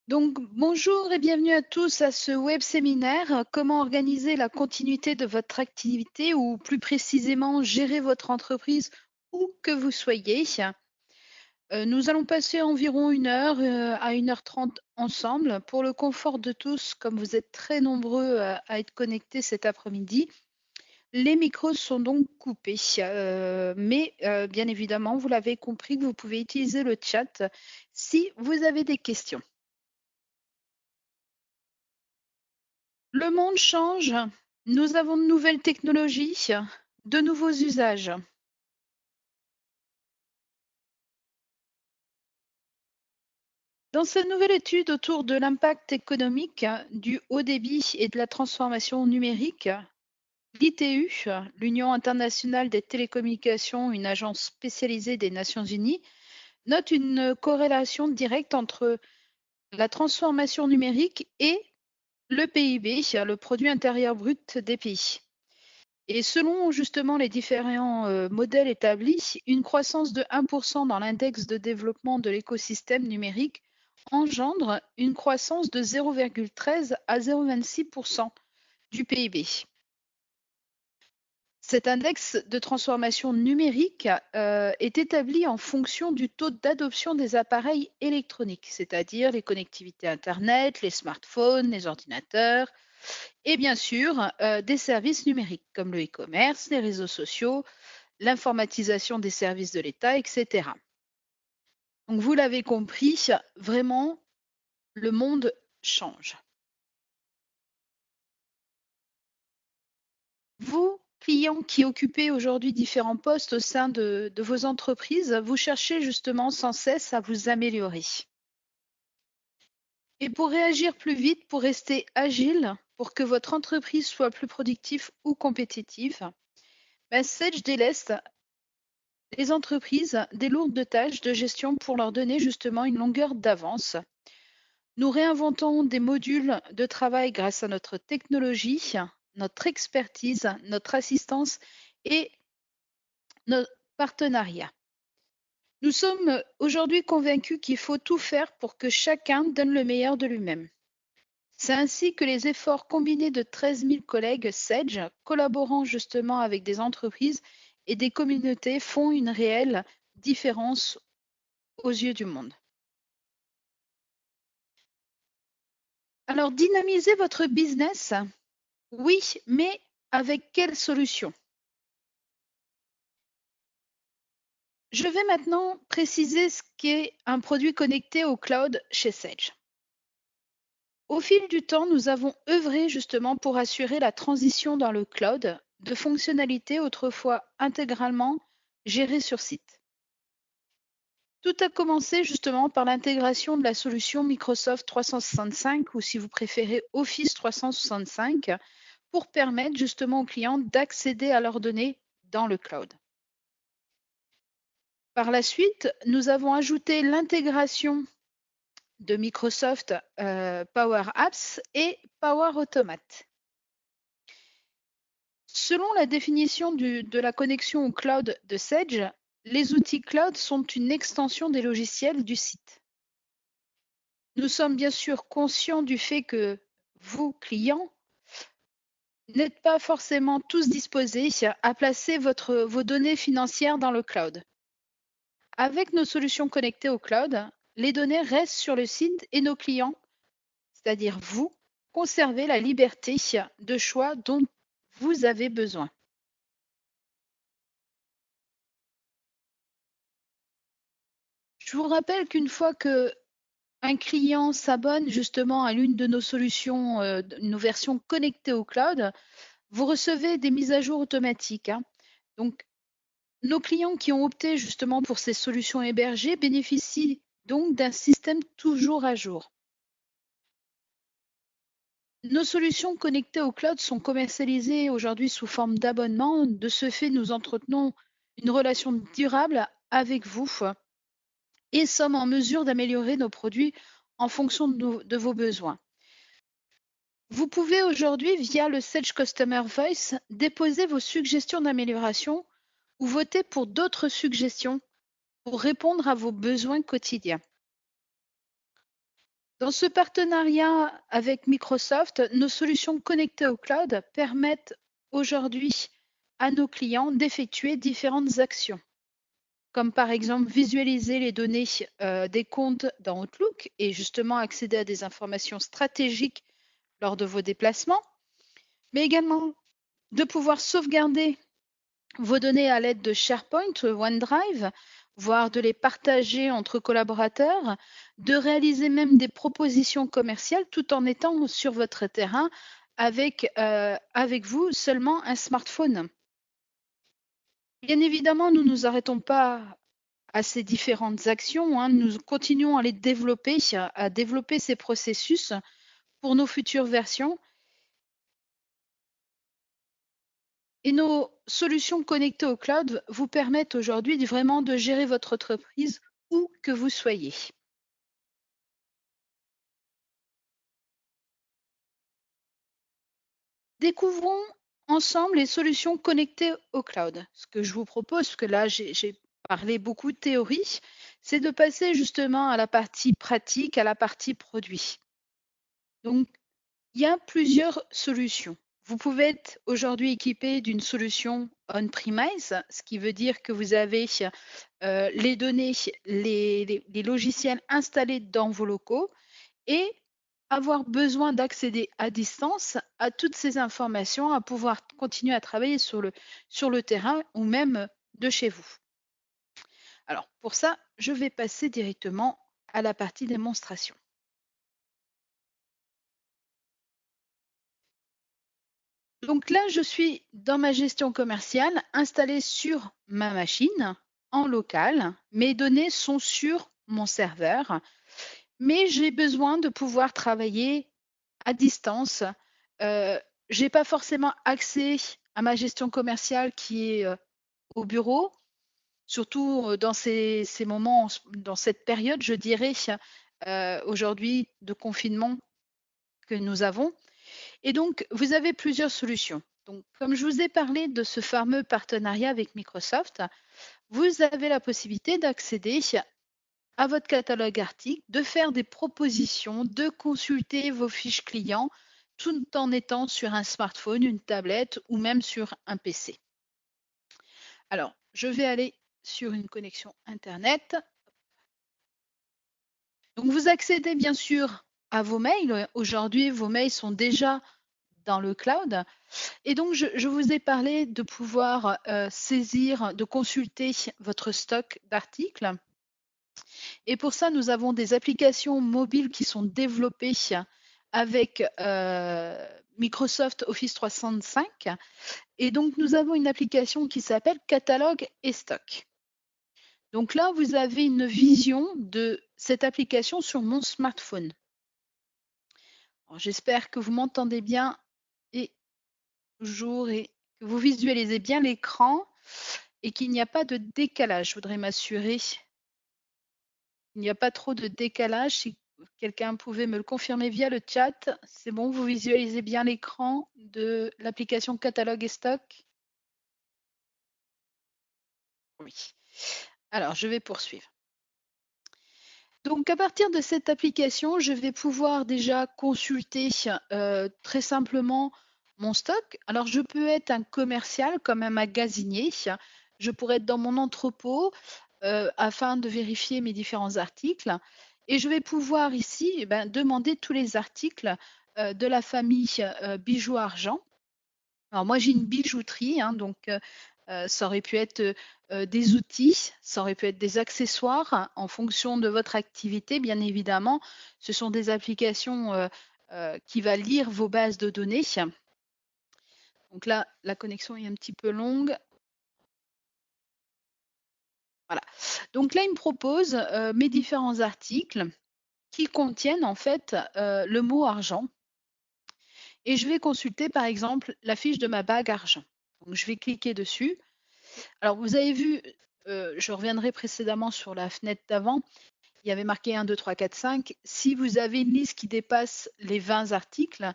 Donc, bonjour et bienvenue à tous à ce web séminaire. Comment organiser la continuité de votre activité ou plus précisément gérer votre entreprise où que vous soyez. Nous allons passer environ 1 heure à 1 h 30 ensemble. Pour le confort de tous, comme vous êtes très nombreux à être connectés cet après-midi, les micros sont donc coupés. Mais bien évidemment, vous l'avez compris que vous pouvez utiliser le chat si vous avez des questions. Le monde change, nous avons de nouvelles technologies, de nouveaux usages. Dans cette nouvelle étude autour de l'impact économique du haut débit et de la transformation numérique, l'ITU, l'Union internationale des télécommunications, une agence spécialisée des Nations unies, note une corrélation directe entre la transformation numérique et le PIB, le produit intérieur brut des pays. Et selon justement les différents modèles établis, une croissance de 1% dans l'index de développement de l'écosystème numérique engendre une croissance de 0,13 à 0,26% du PIB. Cet index de transformation numérique est établi en fonction du taux d'adoption des appareils électroniques, c'est-à-dire les connectivités Internet, les smartphones, les ordinateurs, et bien sûr des services numériques comme le e-commerce, les réseaux sociaux, l'informatisation des services de l'État, etc. Donc vous l'avez compris, vraiment, le monde change. Vous, clients qui occupez aujourd'hui différents postes au sein de vos entreprises, vous cherchez justement sans cesse à vous améliorer. Et pour réagir plus vite, pour rester agile, pour que votre entreprise soit plus productive ou compétitive, Sage déleste les entreprises des lourdes tâches de gestion pour leur donner justement une longueur d'avance. Nous réinventons des modules de travail grâce à notre technologie, notre expertise, notre assistance et nos partenariats. Nous sommes aujourd'hui convaincus qu'il faut tout faire pour que chacun donne le meilleur de lui-même. C'est ainsi que les efforts combinés de 13 000 collègues Sage, collaborant justement avec des entreprises et des communautés, font une réelle différence aux yeux du monde. Alors, dynamiser votre business, oui, mais avec quelle solution? Je vais maintenant préciser ce qu'est un produit connecté au cloud chez Sage. Au fil du temps, nous avons œuvré justement pour assurer la transition dans le cloud de fonctionnalités autrefois intégralement gérées sur site. Tout a commencé justement par l'intégration de la solution Microsoft 365 ou si vous préférez Office 365 pour permettre justement aux clients d'accéder à leurs données dans le cloud. Par la suite, nous avons ajouté l'intégration de Microsoft Power Apps et Power Automate. Selon la définition de la connexion au cloud de Sage, les outils cloud sont une extension des logiciels du site. Nous sommes bien sûr conscients du fait que vous, clients, n'êtes pas forcément tous disposés à placer vos données financières dans le cloud. Avec nos solutions connectées au cloud, les données restent sur le site et nos clients, c'est-à-dire vous, conservez la liberté de choix dont vous avez besoin. Je vous rappelle qu'une fois que un client s'abonne justement à l'une de nos solutions, nos versions connectées au cloud, vous recevez des mises à jour automatiques, hein. Donc, nos clients qui ont opté justement pour ces solutions hébergées bénéficient donc d'un système toujours à jour. Nos solutions connectées au cloud sont commercialisées aujourd'hui sous forme d'abonnement. De ce fait, nous entretenons une relation durable avec vous et sommes en mesure d'améliorer nos produits en fonction de vos besoins. Vous pouvez aujourd'hui, via le Sage Customer Voice, déposer vos suggestions d'amélioration ou voter pour d'autres suggestions pour répondre à vos besoins quotidiens. Dans ce partenariat avec Microsoft, nos solutions connectées au cloud permettent aujourd'hui à nos clients d'effectuer différentes actions, comme par exemple visualiser les données des comptes dans Outlook et justement accéder à des informations stratégiques lors de vos déplacements, mais également de pouvoir sauvegarder vos données à l'aide de SharePoint, OneDrive, voire de les partager entre collaborateurs, de réaliser même des propositions commerciales tout en étant sur votre terrain avec vous seulement un smartphone. Bien évidemment, nous ne nous arrêtons pas à ces différentes actions, hein. Nous continuons à les développer, à développer ces processus pour nos futures versions. Et nos solutions connectées au cloud vous permettent aujourd'hui vraiment de gérer votre entreprise où que vous soyez. Découvrons ensemble les solutions connectées au cloud. Ce que je vous propose, parce que là j'ai parlé beaucoup de théorie, c'est de passer justement à la partie pratique, à la partie produit. Donc, il y a plusieurs solutions. Vous pouvez être aujourd'hui équipé d'une solution on-premise, ce qui veut dire que vous avez les données, les logiciels installés dans vos locaux et avoir besoin d'accéder à distance à toutes ces informations, à pouvoir continuer à travailler sur le terrain ou même de chez vous. Alors pour ça, je vais passer directement à la partie démonstration. Donc là, je suis dans ma gestion commerciale installée sur ma machine en local. Mes données sont sur mon serveur, mais j'ai besoin de pouvoir travailler à distance. Je n'ai pas forcément accès à ma gestion commerciale qui est au bureau, surtout dans ces moments, dans cette période, je dirais, aujourd'hui de confinement que nous avons. Et donc, vous avez plusieurs solutions. Donc, comme je vous ai parlé de ce fameux partenariat avec Microsoft, vous avez la possibilité d'accéder à votre catalogue article, de faire des propositions, de consulter vos fiches clients tout en étant sur un smartphone, une tablette ou même sur un PC. Alors, je vais aller sur une connexion Internet. Donc, vous accédez bien sûr à vos mails. Aujourd'hui, vos mails sont déjà dans le cloud. Et donc, je vous ai parlé de pouvoir saisir, de consulter votre stock d'articles. Et pour ça, nous avons des applications mobiles qui sont développées avec Microsoft Office 365. Et donc, nous avons une application qui s'appelle Catalogue et Stock. Donc là, vous avez une vision de cette application sur mon smartphone. J'espère que vous m'entendez bien et toujours et que vous visualisez bien l'écran et qu'il n'y a pas de décalage. Je voudrais m'assurer qu'il n'y a pas trop de décalage. Si quelqu'un pouvait me le confirmer via le chat, c'est bon, vous visualisez bien l'écran de l'application Catalogue et Stock? Oui. Alors, je vais poursuivre. Donc, à partir de cette application, je vais pouvoir déjà consulter très simplement mon stock. Alors, je peux être un commercial comme un magasinier. Je pourrais être dans mon entrepôt afin de vérifier mes différents articles. Et je vais pouvoir ici demander tous les articles de la famille bijoux argent. Alors moi j'ai une bijouterie, hein, donc ça aurait pu être des outils, ça aurait pu être des accessoires hein, en fonction de votre activité, bien évidemment. Ce sont des applications qui va lire vos bases de données. Donc là, la connexion est un petit peu longue. Voilà. Donc là, il me propose mes différents articles qui contiennent en fait le mot argent. Et je vais consulter par exemple la fiche de ma bague argent. Donc je vais cliquer dessus. Alors vous avez vu, je reviendrai précédemment sur la fenêtre d'avant, il y avait marqué 1, 2, 3, 4, 5. Si vous avez une liste qui dépasse les 20 articles,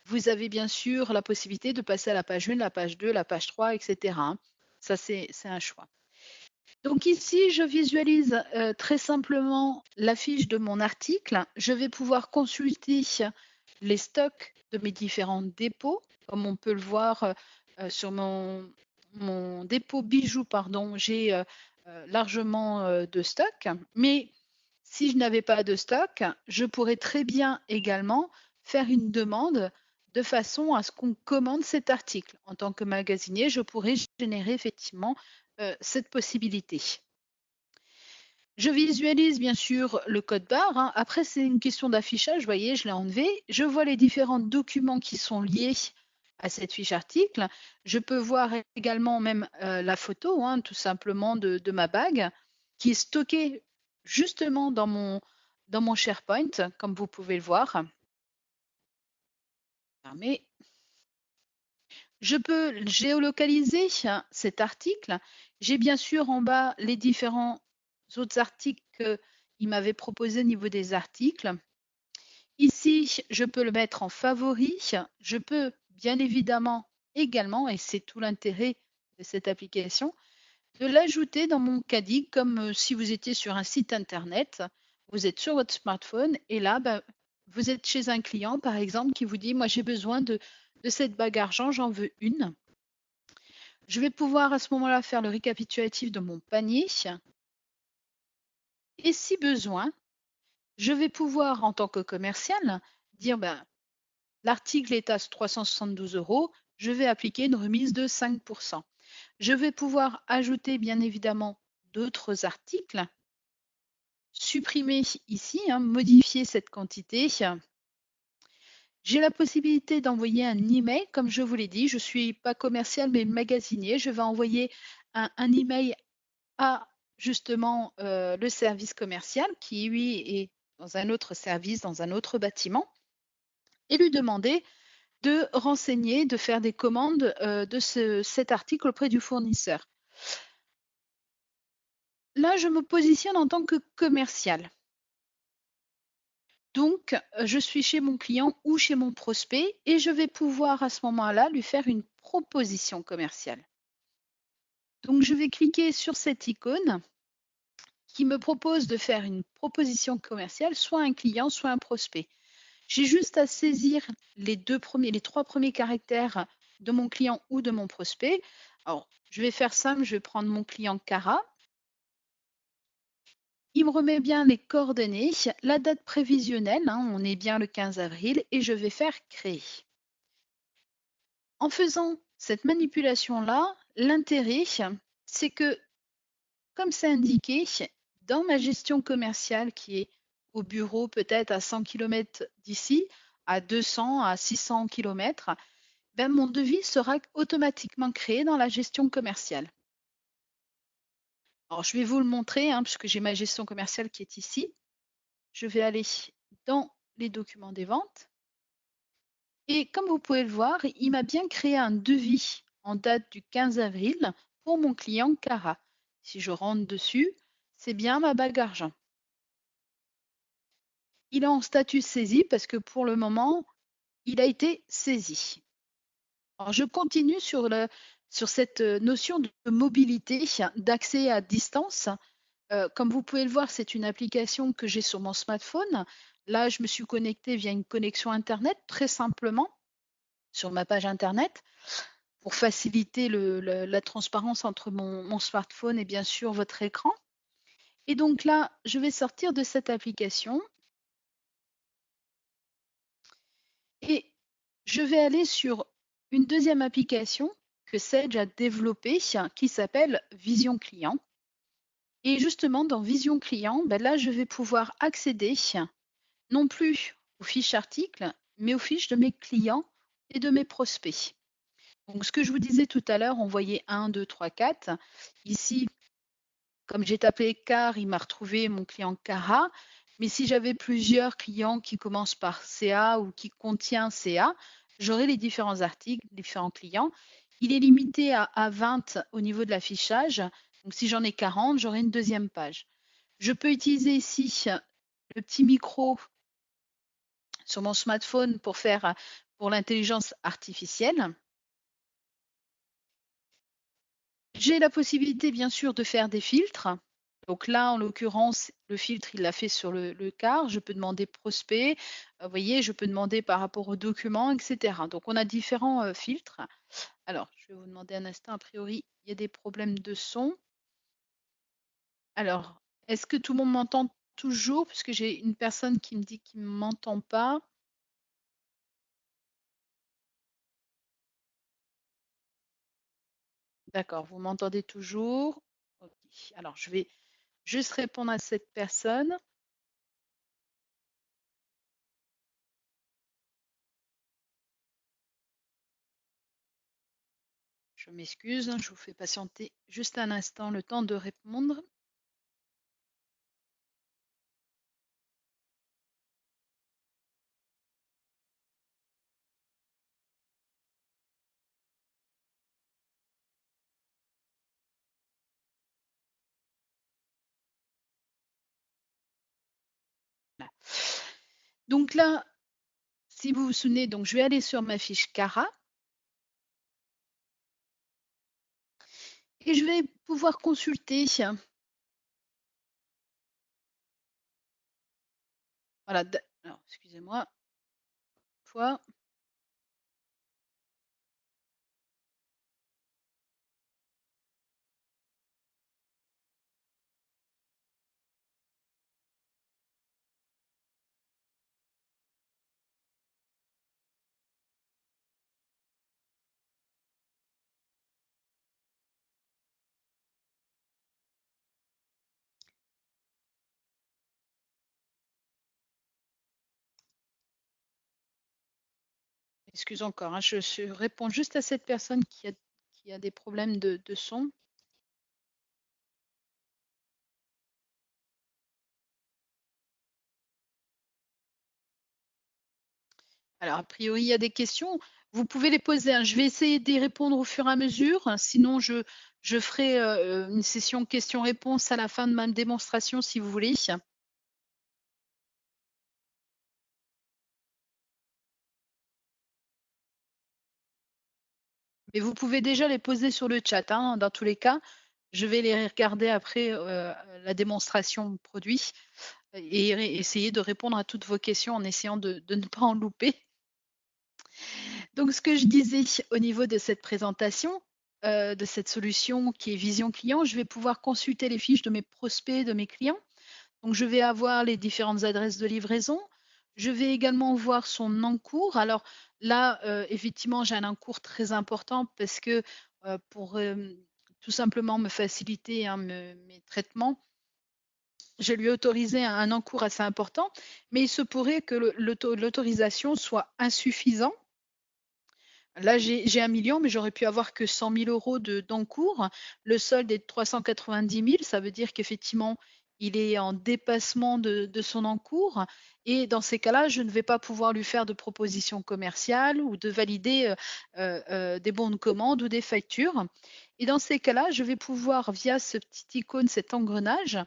vous avez bien sûr la possibilité de passer à la page 1, la page 2, la page 3, etc. Ça, c'est un choix. Donc ici, je visualise très simplement la fiche de mon article. Je vais pouvoir consulter les stocks de mes différents dépôts, comme on peut le voir sur mon dépôt bijoux, pardon, j'ai largement de stock. Mais si je n'avais pas de stock, je pourrais très bien également faire une demande de façon à ce qu'on commande cet article. En tant que magasinier, je pourrais générer effectivement cette possibilité. Je visualise bien sûr le code barre, hein. Après, c'est une question d'affichage. Vous voyez, je l'ai enlevé. Je vois les différents documents qui sont liés à cette fiche article. Je peux voir également même la photo, hein, tout simplement, de ma bague qui est stockée justement dans mon SharePoint, comme vous pouvez le voir. Mais je peux géolocaliser cet article. J'ai bien sûr en bas les différents autres articles qu'il m'avait proposés au niveau des articles. Ici, je peux le mettre en favori. Je peux bien évidemment également, et c'est tout l'intérêt de cette application, de l'ajouter dans mon caddie comme si vous étiez sur un site internet. Vous êtes sur votre smartphone et là, vous êtes chez un client, par exemple, qui vous dit, moi j'ai besoin de cette bague argent, j'en veux une. Je vais pouvoir à ce moment-là faire le récapitulatif de mon panier. Et si besoin, je vais pouvoir, en tant que commercial, dire l'article est à 372 €, je vais appliquer une remise de 5%. Je vais pouvoir ajouter bien évidemment d'autres articles, supprimer ici, hein, modifier cette quantité. J'ai la possibilité d'envoyer un email, comme je vous l'ai dit, je ne suis pas commercial mais magasinier. Je vais envoyer un email à justement le service commercial qui, lui, est dans un autre service, dans un autre bâtiment, et lui demander de renseigner, de faire des commandes de cet article auprès du fournisseur. Là, je me positionne en tant que commercial. Donc, je suis chez mon client ou chez mon prospect et je vais pouvoir à ce moment-là lui faire une proposition commerciale. Donc, je vais cliquer sur cette icône qui me propose de faire une proposition commerciale, soit un client, soit un prospect. J'ai juste à saisir les trois premiers caractères de mon client ou de mon prospect. Alors, je vais faire simple, je vais prendre mon client Cara. Il me remet bien les coordonnées, la date prévisionnelle, hein, on est bien le 15 avril, et je vais faire créer. En faisant cette manipulation-là, l'intérêt, c'est que, comme c'est indiqué, dans ma gestion commerciale qui est au bureau peut-être à 100 km d'ici, à 200, à 600 km, mon devis sera automatiquement créé dans la gestion commerciale. Alors, je vais vous le montrer, hein, puisque j'ai ma gestion commerciale qui est ici. Je vais aller dans les documents des ventes. Et comme vous pouvez le voir, il m'a bien créé un devis en date du 15 avril pour mon client Cara. Si je rentre dessus, c'est bien ma bague argent. Il est en statut saisi parce que pour le moment, il a été saisi. Alors, je continue sur cette notion de mobilité, d'accès à distance. Comme vous pouvez le voir, c'est une application que j'ai sur mon smartphone. Là, je me suis connectée via une connexion Internet, très simplement, sur ma page Internet, pour faciliter la transparence entre mon smartphone et bien sûr votre écran. Et donc là, je vais sortir de cette application et je vais aller sur une deuxième application que Sage a développée qui s'appelle Vision Client. Et justement, dans Vision Client, là, je vais pouvoir accéder non plus aux fiches articles, mais aux fiches de mes clients et de mes prospects. Donc, ce que je vous disais tout à l'heure, on voyait 1, 2, 3, 4. Ici, comme j'ai tapé car, il m'a retrouvé mon client Cara. Mais si j'avais plusieurs clients qui commencent par CA ou qui contient CA, j'aurais les différents articles, différents clients. Il est limité à 20 au niveau de l'affichage. Donc, si j'en ai 40, j'aurai une deuxième page. Je peux utiliser ici le petit micro sur mon smartphone pour l'intelligence artificielle. J'ai la possibilité, bien sûr, de faire des filtres. Donc là, en l'occurrence, le filtre, il l'a fait sur le CAR. Je peux demander prospect. Vous voyez, je peux demander par rapport aux documents, et cetera. Donc on a différents, filtres. Alors, je vais vous demander un instant. A priori, il y a des problèmes de son. Alors, est-ce que tout le monde m'entend toujours? Puisque j'ai une personne qui me dit qu'il ne m'entend pas. D'accord, vous m'entendez toujours? OK. Alors, je vais juste répondre à cette personne. Je m'excuse, je vous fais patienter juste un instant le temps de répondre. Voilà. Donc là, si vous vous souvenez, donc je vais aller sur ma fiche Cara et je vais pouvoir consulter. Voilà, alors excusez-moi, fois. Excuse encore, hein, je réponds juste à cette personne qui a des problèmes de son. Alors, a priori, il y a des questions. Vous pouvez les poser, hein. Je vais essayer d'y répondre au fur et à mesure. Sinon, je ferai une session questions-réponses à la fin de ma démonstration si vous voulez. Mais vous pouvez déjà les poser sur le chat, hein, dans tous les cas. Je vais les regarder après la démonstration produit et essayer de répondre à toutes vos questions en essayant de ne pas en louper. Donc, ce que je disais au niveau de cette présentation, de cette solution qui est Vision Client, je vais pouvoir consulter les fiches de mes prospects, de mes clients. Donc, je vais avoir les différentes adresses de livraison. Je vais également voir son encours. Alors là, effectivement, j'ai un encours très important parce que pour tout simplement me faciliter hein, mes traitements, je lui ai autorisé un encours assez important, mais il se pourrait que l'autorisation soit insuffisante. Là, j'ai 1 million, mais j'aurais pu avoir que 100 000 € d'encours. Le solde est de 390 000, ça veut dire qu'effectivement, il est en dépassement de son encours. Et dans ces cas-là, je ne vais pas pouvoir lui faire de proposition commerciale ou de valider des bons de commande ou des factures. Et dans ces cas-là, je vais pouvoir, via ce petit icône, cet engrenage,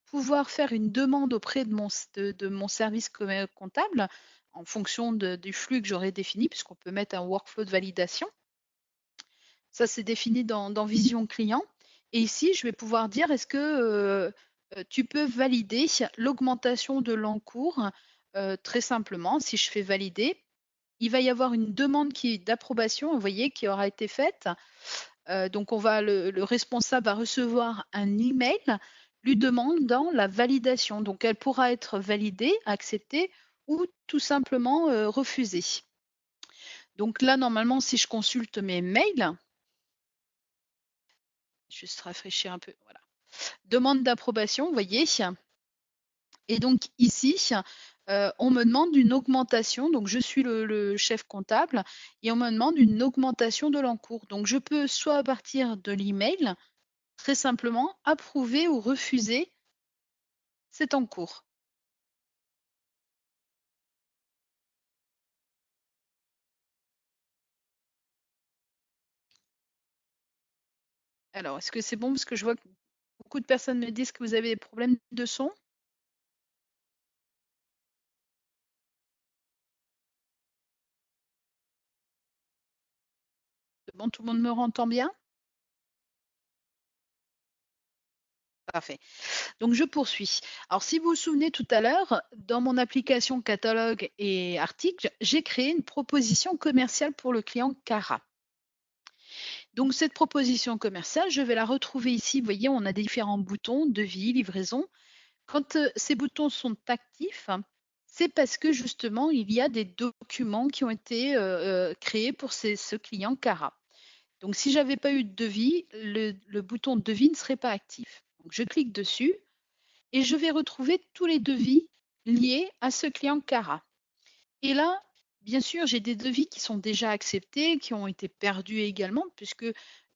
pouvoir faire une demande auprès de mon service comptable en fonction du flux que j'aurai défini, puisqu'on peut mettre un workflow de validation. Ça, c'est défini dans Vision Client. Et ici, je vais pouvoir dire, est-ce que tu peux valider l'augmentation de l'encours très simplement, si je fais valider, il va y avoir une demande d'approbation, vous voyez, qui aura été faite. Donc, le responsable va recevoir un email lui demandant la validation. Donc, elle pourra être validée, acceptée ou tout simplement refusée. Donc là, normalement, si je consulte mes mails, juste rafraîchir un peu, voilà. Demande d'approbation, vous voyez. Et donc ici, on me demande une augmentation. Donc je suis le chef comptable et on me demande une augmentation de l'encours. Donc je peux soit à partir de l'email, très simplement, approuver ou refuser cet encours. Alors, est-ce que c'est bon? Parce que je vois que beaucoup de personnes me disent que vous avez des problèmes de son. Bon, tout le monde me entend bien? Parfait. Donc je poursuis. Alors si vous vous souvenez tout à l'heure, dans mon application catalogue et article, j'ai créé une proposition commerciale pour le client Cara. Donc cette proposition commerciale, je vais la retrouver ici. Vous voyez, on a différents boutons, devis, livraison. Quand ces boutons sont actifs, c'est parce que justement, il y a des documents qui ont été créés pour ce client Cara. Donc si j'avais pas eu de devis, le bouton devis ne serait pas actif. Donc je clique dessus et je vais retrouver tous les devis liés à ce client Cara. Et là, bien sûr, j'ai des devis qui sont déjà acceptés, qui ont été perdus également, puisque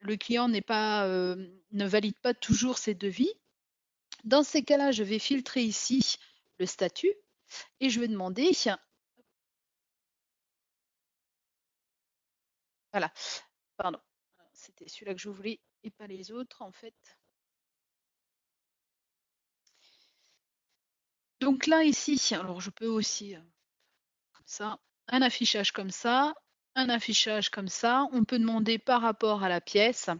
le client ne valide pas toujours ses devis. Dans ces cas-là, je vais filtrer ici le statut et je vais demander, voilà, pardon, c'était celui-là que je voulais et pas les autres en fait. Donc là, ici, alors je peux aussi, comme ça, un affichage comme ça, un affichage comme ça. On peut demander par rapport à la pièce.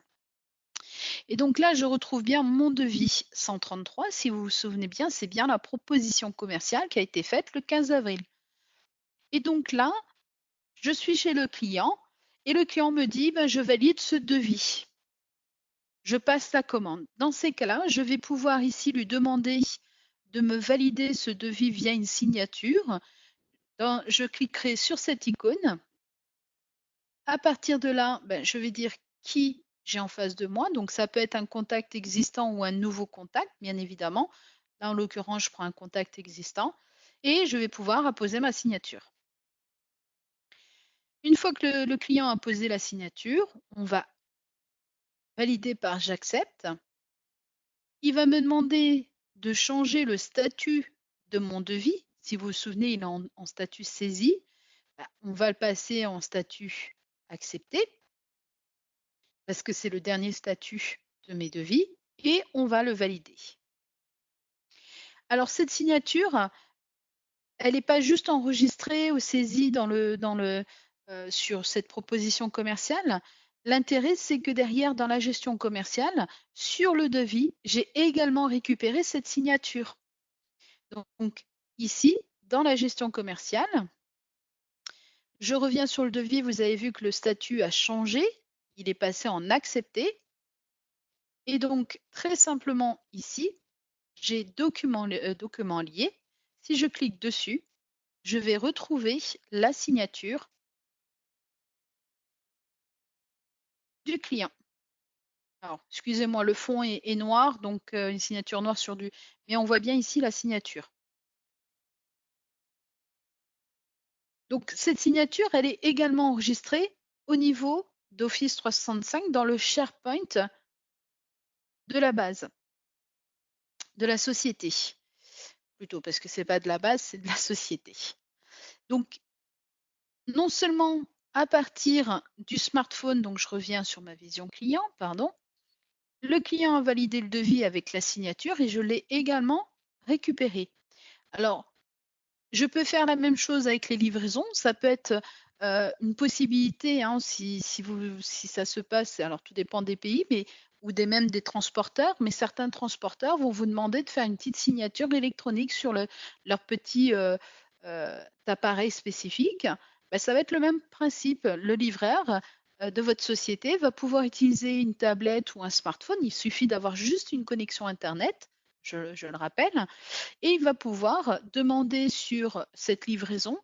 Et donc là, je retrouve bien mon devis 133. Si vous vous souvenez bien, c'est bien la proposition commerciale qui a été faite le 15 avril. Et donc là, je suis chez le client et le client me dit, ben, je valide ce devis. Je passe la commande. Dans ces cas-là, je vais pouvoir ici lui demander de me valider ce devis via une signature. Je cliquerai sur cette icône. À partir de là, ben, je vais dire qui j'ai en face de moi. Donc, ça peut être un contact existant ou un nouveau contact, bien évidemment. Là, en l'occurrence, je prends un contact existant et je vais pouvoir apposer ma signature. Une fois que le client a posé la signature, on va valider par j'accepte. Il va me demander de changer le statut de mon devis. Si vous vous souvenez, il est en statut saisi. Ben, on va le passer en statut accepté parce que c'est le dernier statut de mes devis et on va le valider. Alors cette signature, elle n'est pas juste enregistrée ou saisie sur cette proposition commerciale. L'intérêt, c'est que derrière, dans la gestion commerciale, sur le devis, j'ai également récupéré cette signature. Donc ici, dans la gestion commerciale, je reviens sur le devis, vous avez vu que le statut a changé, il est passé en accepté. Et donc, très simplement ici, j'ai document lié. Si je clique dessus, je vais retrouver la signature du client. Alors, excusez-moi, le fond est noir, donc une signature noire sur du... Mais on voit bien ici la signature. Donc, cette signature, elle est également enregistrée au niveau d'Office 365 dans le SharePoint de la base, de la société. Plutôt, parce que ce n'est pas de la base, c'est de la société. Donc, non seulement à partir du smartphone, donc je reviens sur ma vision client, pardon, le client a validé le devis avec la signature et je l'ai également récupéré. Alors, je peux faire la même chose avec les livraisons. Ça peut être une possibilité, hein, si ça se passe, alors tout dépend des pays, mais ou même des transporteurs, mais certains transporteurs vont vous demander de faire une petite signature électronique sur leur petit appareil spécifique. Ben, ça va être le même principe. Le livreur de votre société va pouvoir utiliser une tablette ou un smartphone. Il suffit d'avoir juste une connexion Internet, je le rappelle, et il va pouvoir demander sur cette livraison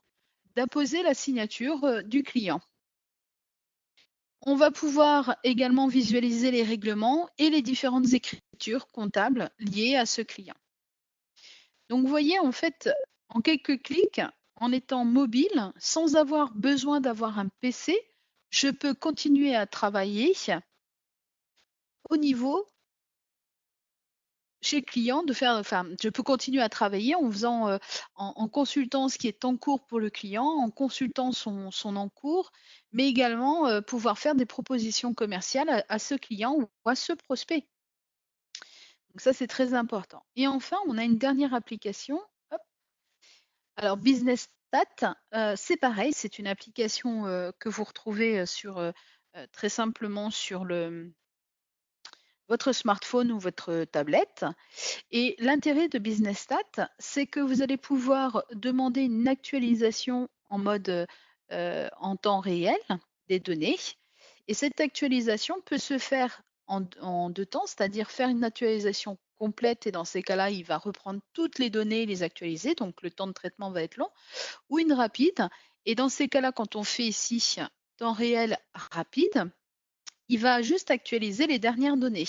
d'apposer la signature du client. On va pouvoir également visualiser les règlements et les différentes écritures comptables liées à ce client. Donc vous voyez, en fait, en quelques clics, en étant mobile, sans avoir besoin d'avoir un PC, je peux continuer à travailler au niveau chez le client, je peux continuer à travailler en faisant, en consultant ce qui est en cours pour le client, en consultant son encours, mais également pouvoir faire des propositions commerciales à ce client ou à ce prospect. Donc ça, c'est très important. Et enfin, on a une dernière application. Hop. Alors, Business Stat, c'est pareil, c'est une application que vous retrouvez très simplement sur votre smartphone ou votre tablette. Et l'intérêt de Business Stat, c'est que vous allez pouvoir demander une actualisation en mode en temps réel des données. Et cette actualisation peut se faire en deux temps, c'est-à-dire faire une actualisation complète et dans ces cas-là, il va reprendre toutes les données et les actualiser, donc le temps de traitement va être long, ou une rapide. Et dans ces cas-là, quand on fait ici temps réel rapide, il va juste actualiser les dernières données.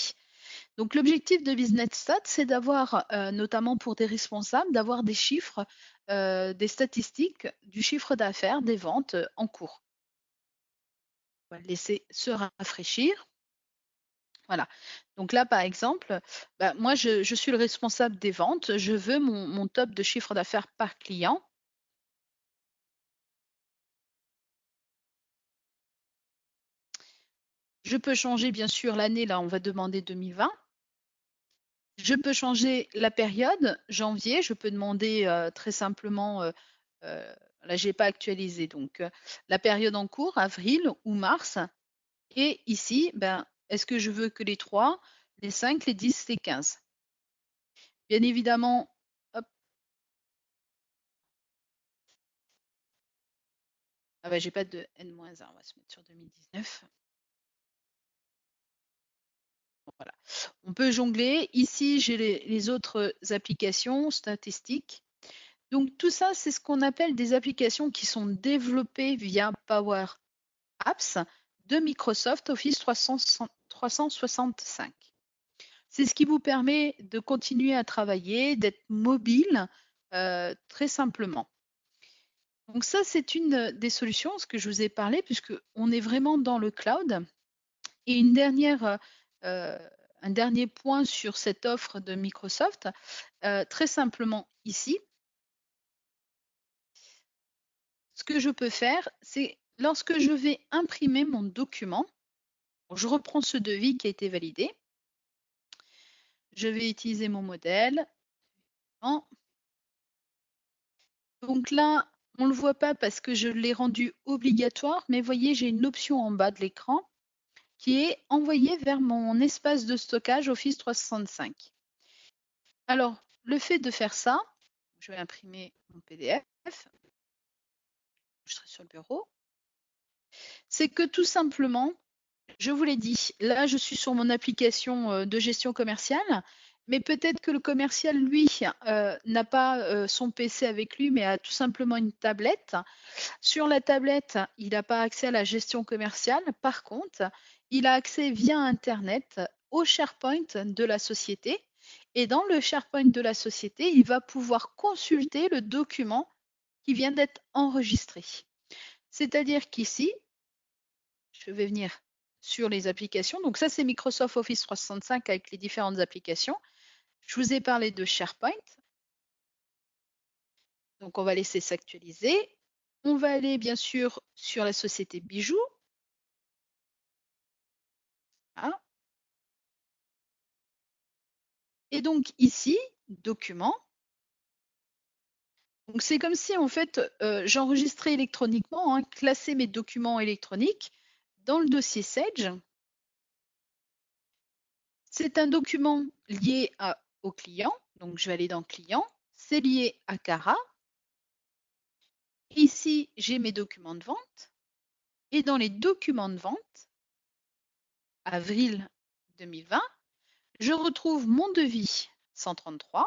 Donc l'objectif de Business Stat, c'est d'avoir, notamment pour des responsables, d'avoir des chiffres, des statistiques du chiffre d'affaires, des ventes, en cours. On va le laisser se rafraîchir. Voilà. Donc là, par exemple, bah, moi, je suis le responsable des ventes. Je veux mon top de chiffre d'affaires par client. Je peux changer, bien sûr, l'année. Là, on va demander 2020. Je peux changer la période, janvier. Je peux demander très simplement, là, j'ai pas actualisé, donc la période en cours, avril ou mars. Et ici, ben, est-ce que je veux que les 3, les 5, les 10, les 15? Bien évidemment, hop, ah bah, j'ai pas de N-1, on va se mettre sur 2019. Voilà. On peut jongler. Ici, j'ai les autres applications statistiques. Donc tout ça, c'est ce qu'on appelle des applications qui sont développées via Power Apps de Microsoft Office 365. C'est ce qui vous permet de continuer à travailler, d'être mobile très simplement. Donc ça, c'est une des solutions, ce que je vous ai parlé, puisqu'on est vraiment dans le cloud. Et un dernier point sur cette offre de Microsoft, très simplement ici, ce que je peux faire, c'est lorsque je vais imprimer mon document, je reprends ce devis qui a été validé, je vais utiliser mon modèle. Donc là, on ne le voit pas parce que je l'ai rendu obligatoire, mais voyez, j'ai une option en bas de l'écran qui est envoyée vers mon espace de stockage Office 365. Alors, le fait de faire ça, je vais imprimer mon PDF, je serai sur le bureau, c'est que tout simplement, je vous l'ai dit, là je suis sur mon application de gestion commerciale, mais peut-être que le commercial, lui, n'a pas son PC avec lui, mais a tout simplement une tablette. Sur la tablette, il n'a pas accès à la gestion commerciale. Par contre, il a accès via Internet au SharePoint de la société. Et dans le SharePoint de la société, il va pouvoir consulter le document qui vient d'être enregistré. C'est-à-dire qu'ici, je vais venir sur les applications. Donc ça, c'est Microsoft Office 365 avec les différentes applications. Je vous ai parlé de SharePoint. Donc on va laisser s'actualiser. On va aller bien sûr sur la société Bijoux. Voilà. Et donc ici, document. Donc c'est comme si en fait j'enregistrais électroniquement, hein, classer mes documents électroniques dans le dossier Sage. C'est un document lié au client. Donc je vais aller dans client. C'est lié à Cara. Ici, j'ai mes documents de vente. Et dans les documents de vente, avril 2020, je retrouve mon devis 133.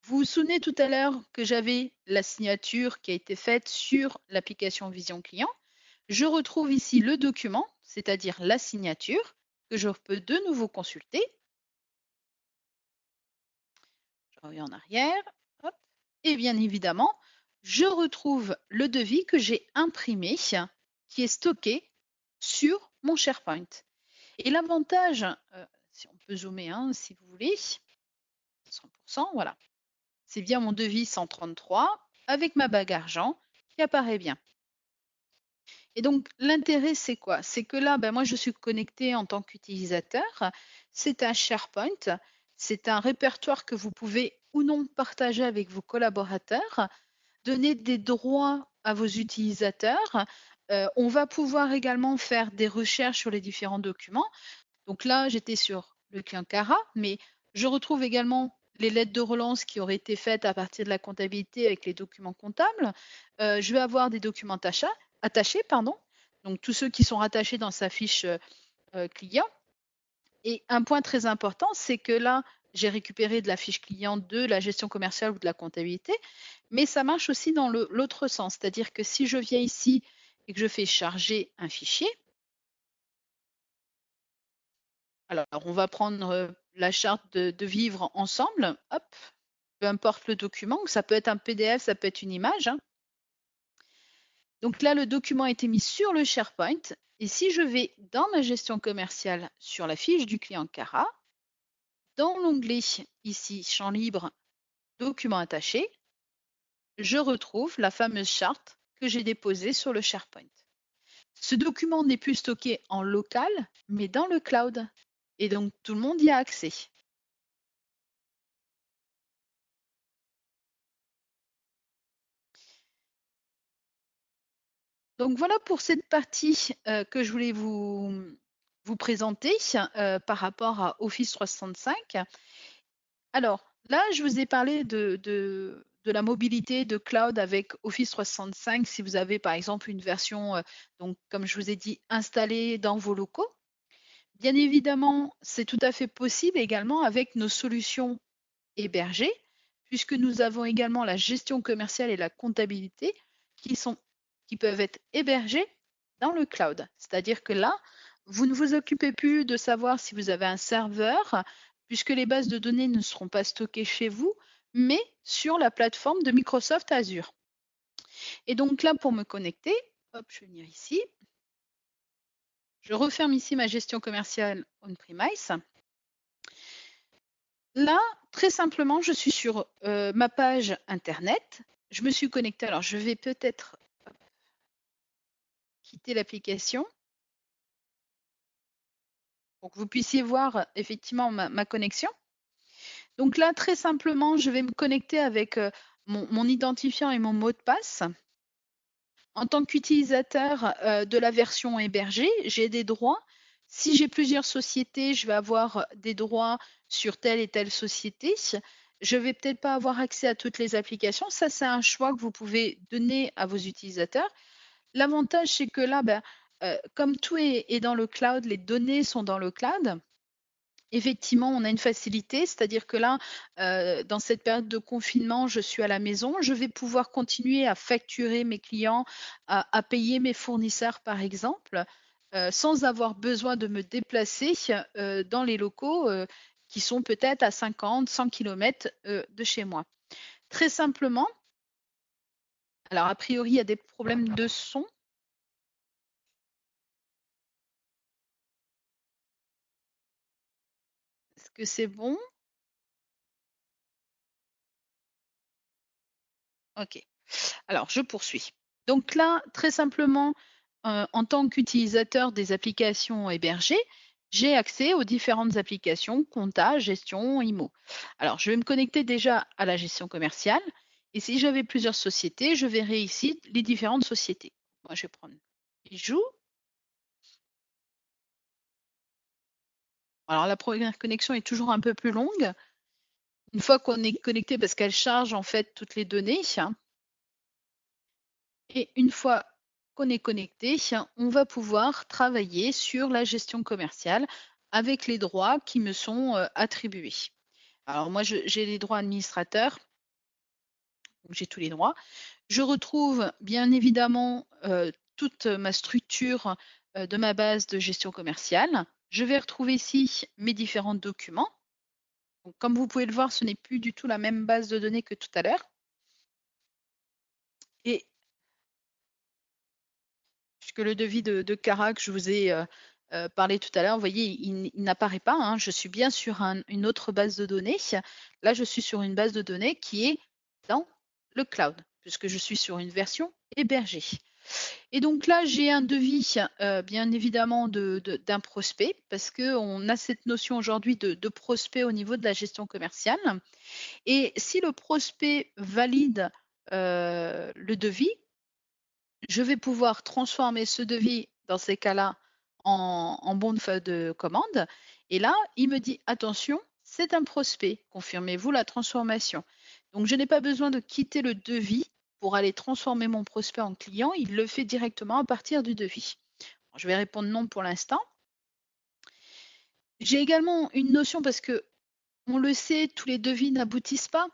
Vous vous souvenez tout à l'heure que j'avais la signature qui a été faite sur l'application Vision Client. Je retrouve ici le document, c'est-à-dire la signature, que je peux de nouveau consulter. Je reviens en arrière. Hop. Et bien évidemment, je retrouve le devis que j'ai imprimé, qui est stocké sur mon SharePoint. Et l'avantage, si on peut zoomer, hein, si vous voulez, 100%, voilà. C'est bien mon devis 133 avec ma bague argent qui apparaît bien. Et donc, l'intérêt, c'est quoi? C'est que là, ben, moi, je suis connectée en tant qu'utilisateur. C'est un SharePoint. C'est un répertoire que vous pouvez ou non partager avec vos collaborateurs. Donner des droits à vos utilisateurs. On va pouvoir également faire des recherches sur les différents documents. Donc là, j'étais sur le client Cara, mais je retrouve également les lettres de relance qui auraient été faites à partir de la comptabilité avec les documents comptables. Je vais avoir des documents attachés, pardon, donc tous ceux qui sont rattachés dans sa fiche client. Et un point très important, c'est que là, j'ai récupéré de la fiche client de la gestion commerciale ou de la comptabilité, mais ça marche aussi dans l'autre sens. C'est-à-dire que si je viens ici et que je fais charger un fichier, alors on va prendre la charte de vivre ensemble, hop, peu importe le document, ça peut être un PDF, ça peut être une image, hein. Donc là, le document a été mis sur le SharePoint. Et si je vais dans ma gestion commerciale sur la fiche du client Cara, dans l'onglet ici, champ libre, document attaché, je retrouve la fameuse charte que j'ai déposée sur le SharePoint. Ce document n'est plus stocké en local, mais dans le cloud. Et donc, tout le monde y a accès. Donc voilà pour cette partie que je voulais vous présenter par rapport à Office 365. Alors là, je vous ai parlé de la mobilité de cloud avec Office 365 si vous avez par exemple une version, donc comme je vous ai dit, installée dans vos locaux. Bien évidemment, c'est tout à fait possible également avec nos solutions hébergées, puisque nous avons également la gestion commerciale et la comptabilité qui peuvent être hébergées dans le cloud. C'est-à-dire que là, vous ne vous occupez plus de savoir si vous avez un serveur, puisque les bases de données ne seront pas stockées chez vous, mais sur la plateforme de Microsoft Azure. Et donc là, pour me connecter, hop, je vais venir ici. Je referme ici ma gestion commerciale on-premise. Là, très simplement, je suis sur ma page internet. Je me suis connectée. Alors, je vais peut-être quitter l'application pour que vous puissiez voir effectivement ma connexion. Donc là, très simplement, je vais me connecter avec mon identifiant et mon mot de passe. En tant qu'utilisateur de la version hébergée, j'ai des droits. Si j'ai plusieurs sociétés, je vais avoir des droits sur telle et telle société. Je ne vais peut-être pas avoir accès à toutes les applications. Ça, c'est un choix que vous pouvez donner à vos utilisateurs. L'avantage, c'est que là, comme tout est dans le cloud, les données sont dans le cloud. Effectivement, on a une facilité, c'est-à-dire que là, dans cette période de confinement, je suis à la maison, je vais pouvoir continuer à facturer mes clients, à payer mes fournisseurs, par exemple, sans avoir besoin de me déplacer dans les locaux qui sont peut-être à 50, 100 km de chez moi. Très simplement, alors a priori, il y a des problèmes de son. Est-ce que c'est bon? Ok. Alors, je poursuis. Donc là, très simplement, en tant qu'utilisateur des applications hébergées, j'ai accès aux différentes applications, compta, gestion, IMO. Alors, je vais me connecter déjà à la gestion commerciale. Et si j'avais plusieurs sociétés, je verrai ici les différentes sociétés. Moi, je vais prendre Bijoux. Alors, la première connexion est toujours un peu plus longue. Une fois qu'on est connecté, parce qu'elle charge en fait toutes les données, et une fois qu'on est connecté, on va pouvoir travailler sur la gestion commerciale avec les droits qui me sont attribués. Alors moi, j'ai les droits administrateurs, donc j'ai tous les droits. Je retrouve bien évidemment toute ma structure de ma base de gestion commerciale. Je vais retrouver ici mes différents documents. Donc, comme vous pouvez le voir, ce n'est plus du tout la même base de données que tout à l'heure. Et puisque le devis de Cara que je vous ai parlé tout à l'heure, vous voyez, il n'apparaît pas, hein. Je suis bien sur une autre base de données. Là, je suis sur une base de données qui est dans le cloud, puisque je suis sur une version hébergée. Et donc là, j'ai un devis, bien évidemment, d'un prospect, parce qu'on a cette notion aujourd'hui de prospect au niveau de la gestion commerciale. Et si le prospect valide le devis, je vais pouvoir transformer ce devis, dans ces cas-là, en bon de commande. Et là, il me dit, attention, c'est un prospect, confirmez-vous la transformation. Donc, je n'ai pas besoin de quitter le devis pour aller transformer mon prospect en client, il le fait directement à partir du devis. Je vais répondre non pour l'instant. J'ai également une notion parce que on le sait, tous les devis n'aboutissent pas.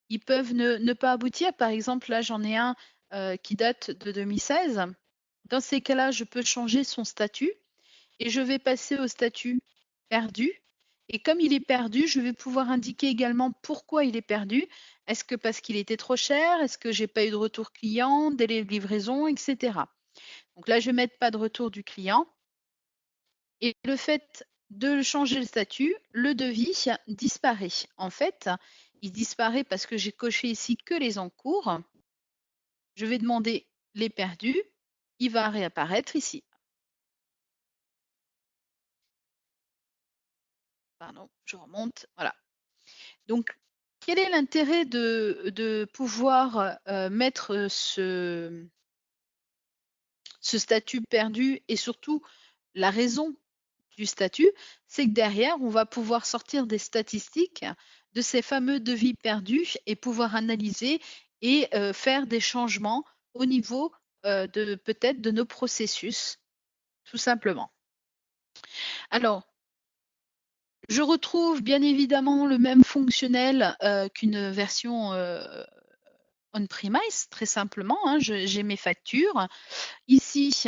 Ils peuvent ne pas aboutir. Par exemple, là, j'en ai un qui date de 2016. Dans ces cas-là, je peux changer son statut et je vais passer au statut perdu. Et comme il est perdu, je vais pouvoir indiquer également pourquoi il est perdu. Est-ce que parce qu'il était trop cher? Est-ce que j'ai pas eu de retour client, délai de livraison, etc. Donc là, je vais mettre pas de retour du client. Et le fait de changer le statut, le devis disparaît. En fait, il disparaît parce que j'ai coché ici que les encours. Je vais demander les perdus. Il va réapparaître ici. Pardon, je remonte. Voilà. Donc, quel est l'intérêt de pouvoir mettre ce statut perdu et surtout la raison du statut, c'est que derrière, on va pouvoir sortir des statistiques de ces fameux devis perdus et pouvoir analyser et faire des changements au niveau de peut-être de nos processus, tout simplement. Alors, je retrouve bien évidemment le même fonctionnel qu'une version on-premise, très simplement. Hein, j'ai mes factures. Ici,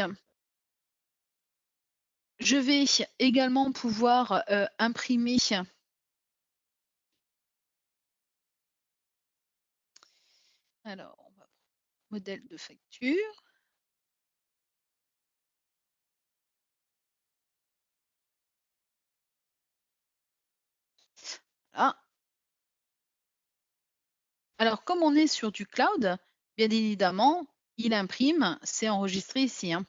je vais également pouvoir imprimer. Alors, on va modèle de facture. Voilà. Alors, comme on est sur du cloud, bien évidemment, il imprime, c'est enregistré ici. Hein.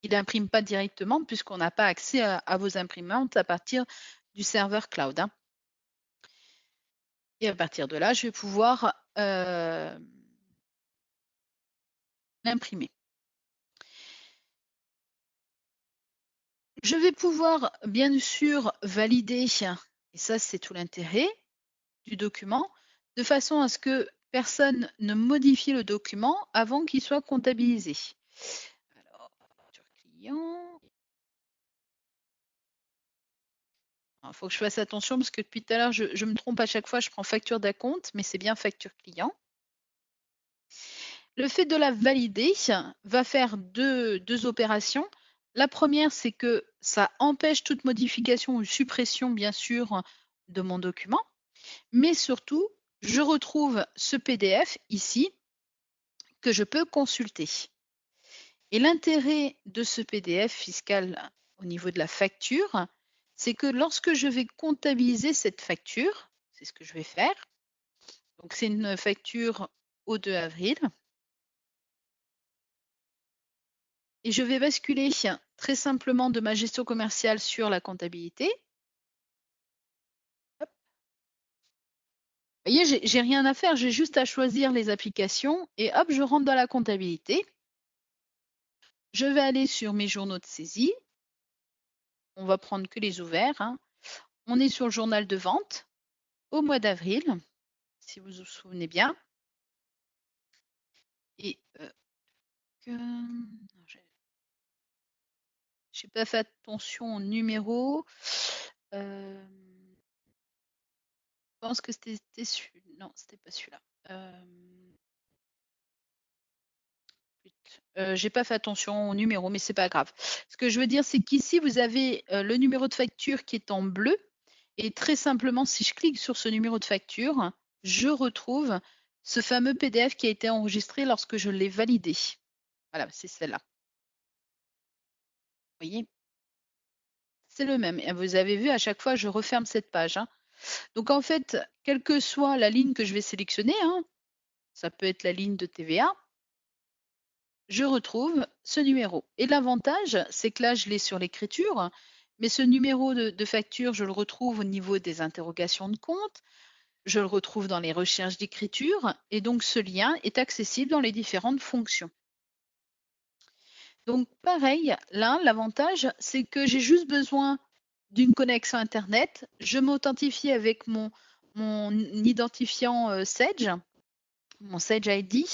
Il n'imprime pas directement puisqu'on n'a pas accès à vos imprimantes à partir du serveur cloud. Hein. Et à partir de là, je vais pouvoir l'imprimer. Je vais pouvoir, bien sûr, valider, et ça, c'est tout l'intérêt du document, de façon à ce que personne ne modifie le document avant qu'il soit comptabilisé. Alors, facture client. Il faut que je fasse attention parce que depuis tout à l'heure, je me trompe à chaque fois, je prends facture d'acompte, mais c'est bien facture client. Le fait de la valider va faire deux opérations. La première, c'est que ça empêche toute modification ou suppression, bien sûr, de mon document. Mais surtout, je retrouve ce PDF ici que je peux consulter. Et l'intérêt de ce PDF fiscal au niveau de la facture, c'est que lorsque je vais comptabiliser cette facture, c'est ce que je vais faire. Donc, c'est une facture au 2 avril. Et je vais basculer très simplement de ma gestion commerciale sur la comptabilité. Hop. Vous voyez, j'ai rien à faire, j'ai juste à choisir les applications et hop, je rentre dans la comptabilité. Je vais aller sur mes journaux de saisie. On va prendre que les ouverts. Hein. On est sur le journal de vente au mois d'avril, si vous vous souvenez bien. Et je n'ai pas fait attention au numéro. Je pense que c'était celui-là. Non, c'était pas celui-là. J'ai pas fait attention au numéro, mais c'est pas grave. Ce que je veux dire, c'est qu'ici, vous avez le numéro de facture qui est en bleu. Et très simplement, si je clique sur ce numéro de facture, je retrouve ce fameux PDF qui a été enregistré lorsque je l'ai validé. Voilà, c'est celle-là. Vous voyez? C'est le même. Et vous avez vu, à chaque fois, je referme cette page. Hein. Donc, en fait, quelle que soit la ligne que je vais sélectionner, hein, ça peut être la ligne de TVA, je retrouve ce numéro. Et l'avantage, c'est que là, je l'ai sur l'écriture, mais ce numéro de facture, je le retrouve au niveau des interrogations de compte, je le retrouve dans les recherches d'écriture, et donc ce lien est accessible dans les différentes fonctions. Donc pareil, là, l'avantage, c'est que j'ai juste besoin d'une connexion Internet. Je m'authentifie avec mon identifiant Sage, mon Sage ID,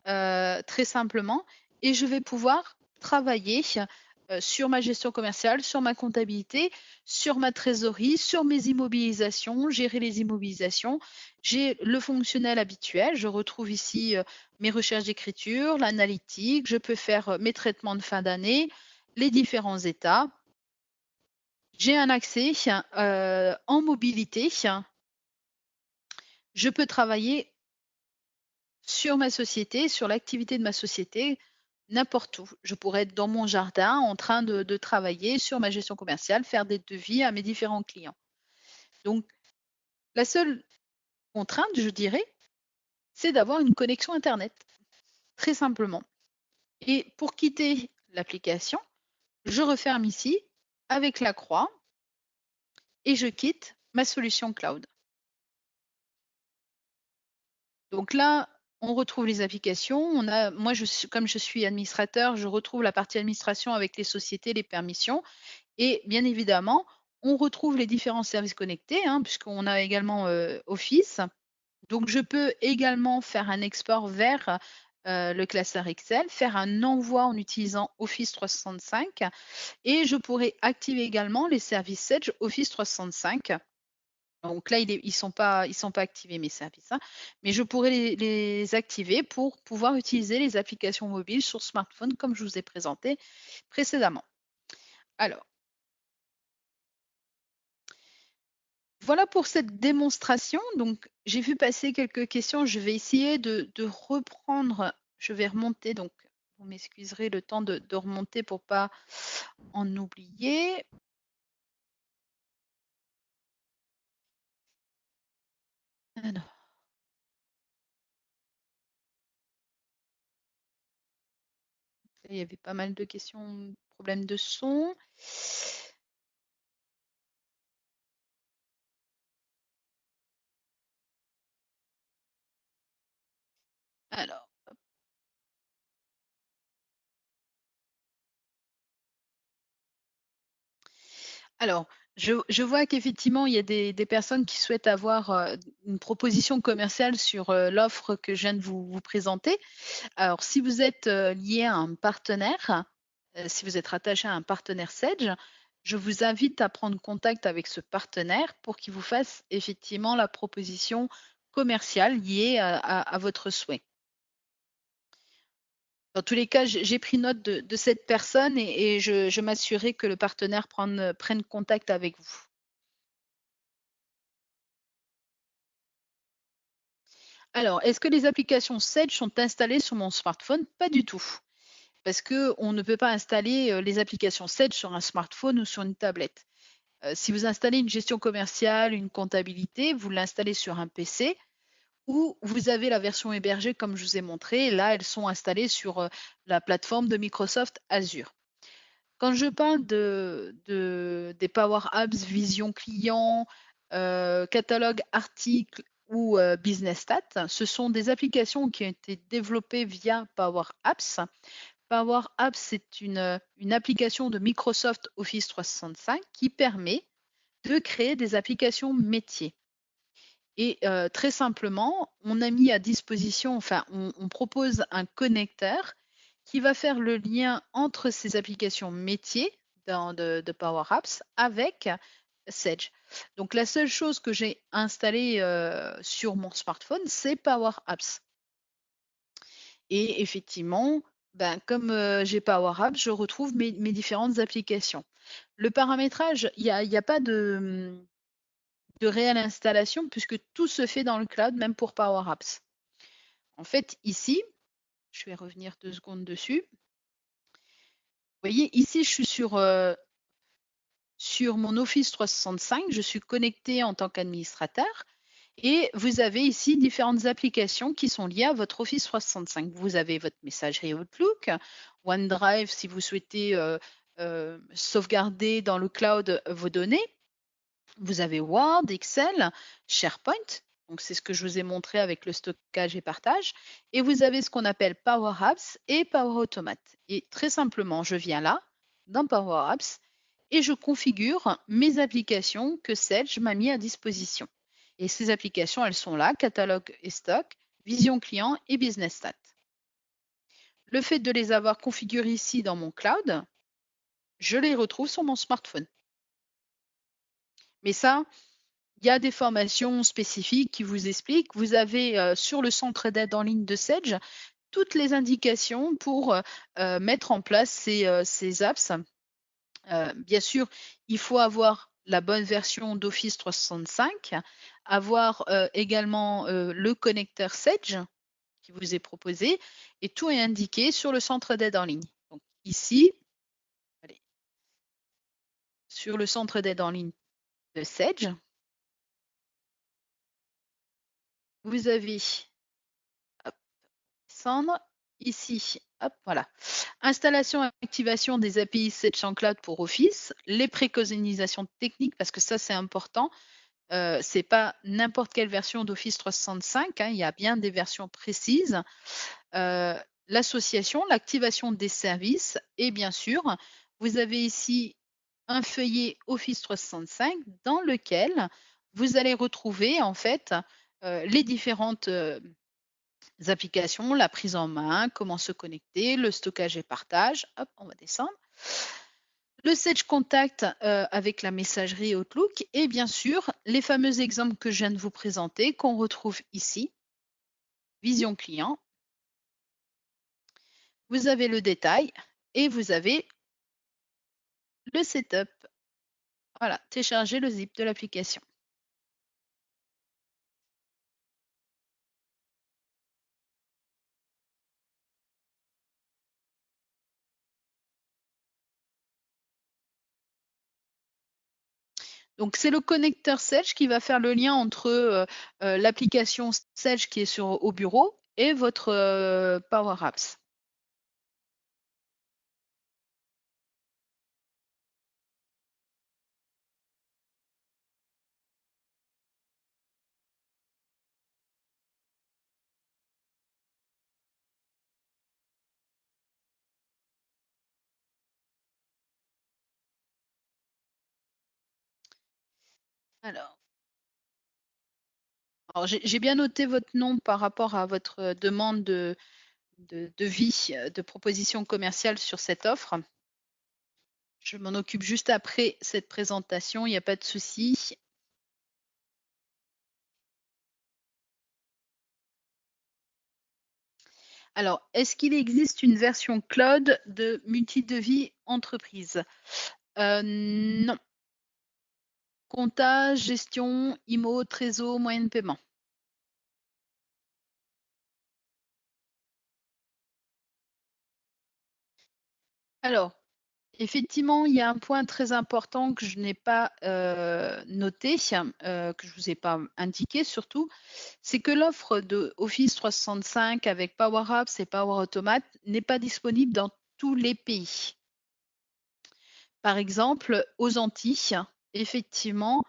très simplement, et je vais pouvoir travailler sur ma gestion commerciale, sur ma comptabilité, sur ma trésorerie, sur mes immobilisations, gérer les immobilisations. J'ai le fonctionnel habituel. Je retrouve ici mes recherches d'écriture, l'analytique. Je peux faire mes traitements de fin d'année, les différents états. J'ai un accès en mobilité. Je peux travailler sur ma société, sur l'activité de ma société, n'importe où. Je pourrais être dans mon jardin en train de travailler sur ma gestion commerciale, faire des devis à mes différents clients. Donc, la seule contrainte, je dirais, c'est d'avoir une connexion Internet, très simplement. Et pour quitter l'application, je referme ici avec la croix et je quitte ma solution cloud. Donc là, on retrouve les applications. Moi, comme je suis administrateur, je retrouve la partie administration avec les sociétés, les permissions. Et bien évidemment, on retrouve les différents services connectés, hein, puisqu'on a également Office. Donc, je peux également faire un export vers le classeur Excel, faire un envoi en utilisant Office 365 et je pourrais activer également les services Sage Office 365. Donc là, ils ne sont pas activés mes services, hein, mais je pourrais les activer pour pouvoir utiliser les applications mobiles sur smartphone comme je vous ai présenté précédemment. Alors, voilà pour cette démonstration. Donc, j'ai vu passer quelques questions. Je vais essayer de reprendre. Je vais remonter. Donc, vous m'excuserez le temps de remonter pour pas en oublier. Alors, il y avait pas mal de questions, problèmes de son. Alors, Alors, je vois qu'effectivement, il y a des personnes qui souhaitent avoir une proposition commerciale sur l'offre que je viens de vous présenter. Alors, si vous êtes lié à un partenaire, si vous êtes rattaché à un partenaire Sage, je vous invite à prendre contact avec ce partenaire pour qu'il vous fasse effectivement la proposition commerciale liée à votre souhait. Dans tous les cas, j'ai pris note de cette personne et je m'assurerai que le partenaire prenne contact avec vous. Alors, est-ce que les applications Sage sont installées sur mon smartphone? Pas du tout, parce qu'on ne peut pas installer les applications Sage sur un smartphone ou sur une tablette. Si vous installez une gestion commerciale, une comptabilité, vous l'installez sur un PC ou vous avez la version hébergée comme je vous ai montré. Là, elles sont installées sur la plateforme de Microsoft Azure. Quand je parle des Power Apps, Vision Client, catalogue articles ou Business Stats, ce sont des applications qui ont été développées via Power Apps. Power Apps, c'est une application de Microsoft Office 365 qui permet de créer des applications métiers. Et très simplement, on a mis à disposition, enfin, on propose un connecteur qui va faire le lien entre ces applications métiers de Power Apps avec Sage. Donc la seule chose que j'ai installée sur mon smartphone, c'est Power Apps. Et effectivement, ben, comme j'ai Power Apps, je retrouve mes différentes applications. Le paramétrage, il n'y a pas de réelle installation puisque tout se fait dans le cloud, même pour Power Apps. En fait, ici, je vais revenir 2 secondes dessus. Vous voyez, ici, je suis sur mon Office 365, je suis connectée en tant qu'administrateur et vous avez ici différentes applications qui sont liées à votre Office 365. Vous avez votre messagerie Outlook, OneDrive si vous souhaitez sauvegarder dans le cloud vos données. Vous avez Word, Excel, SharePoint Donc, c'est ce que je vous ai montré avec le stockage et partage. Et vous avez ce qu'on appelle Power Apps et Power Automate. Et très simplement, je viens là, dans Power Apps, et je configure mes applications que Sedge m'a mis à disposition. Et ces applications, elles sont là, catalogue et stock, vision client et business stat. Le fait de les avoir configurées ici dans mon cloud, je les retrouve sur mon smartphone. Mais ça, il y a des formations spécifiques qui vous expliquent. Vous avez sur le centre d'aide en ligne de Sedge toutes les indications pour mettre en place ces apps. Bien sûr, il faut avoir la bonne version d'Office 365, avoir également le connecteur Sedge qui vous est proposé et tout est indiqué sur le centre d'aide en ligne. Donc ici, allez, sur le centre d'aide en ligne de Sedge, vous avez hop, descendre ici, hop, voilà. Installation et activation des API Sedge en Cloud pour Office, les préconisations techniques, parce que ça c'est important. C'est pas n'importe quelle version d'Office 365, hein, il y a bien des versions précises. L'association, l'activation des services et bien sûr, vous avez ici un feuillet Office 365 dans lequel vous allez retrouver en fait les différentes applications, la prise en main, comment se connecter, le stockage et partage. Hop, on va descendre. Le Sedge Contact avec la messagerie Outlook et bien sûr les fameux exemples que je viens de vous présenter qu'on retrouve ici. Vision client. Vous avez le détail et vous avez le setup. Voilà, télécharger le zip de l'application. Donc, c'est le connecteur Sedge qui va faire le lien entre l'application Sedge qui est au bureau et votre Power Apps. Alors j'ai bien noté votre nom par rapport à votre demande de devis, de proposition commerciale sur cette offre. Je m'en occupe juste après cette présentation, il n'y a pas de souci. Alors, est-ce qu'il existe une version cloud de multi-devis entreprise? Non. Compta, gestion, IMO, trésor, moyen de paiement. Alors, effectivement, il y a un point très important que je n'ai pas noté, que je ne vous ai pas indiqué surtout, c'est que l'offre de Office 365 avec Power Apps et Power Automate n'est pas disponible dans tous les pays. Par exemple, aux Antilles, effectivement,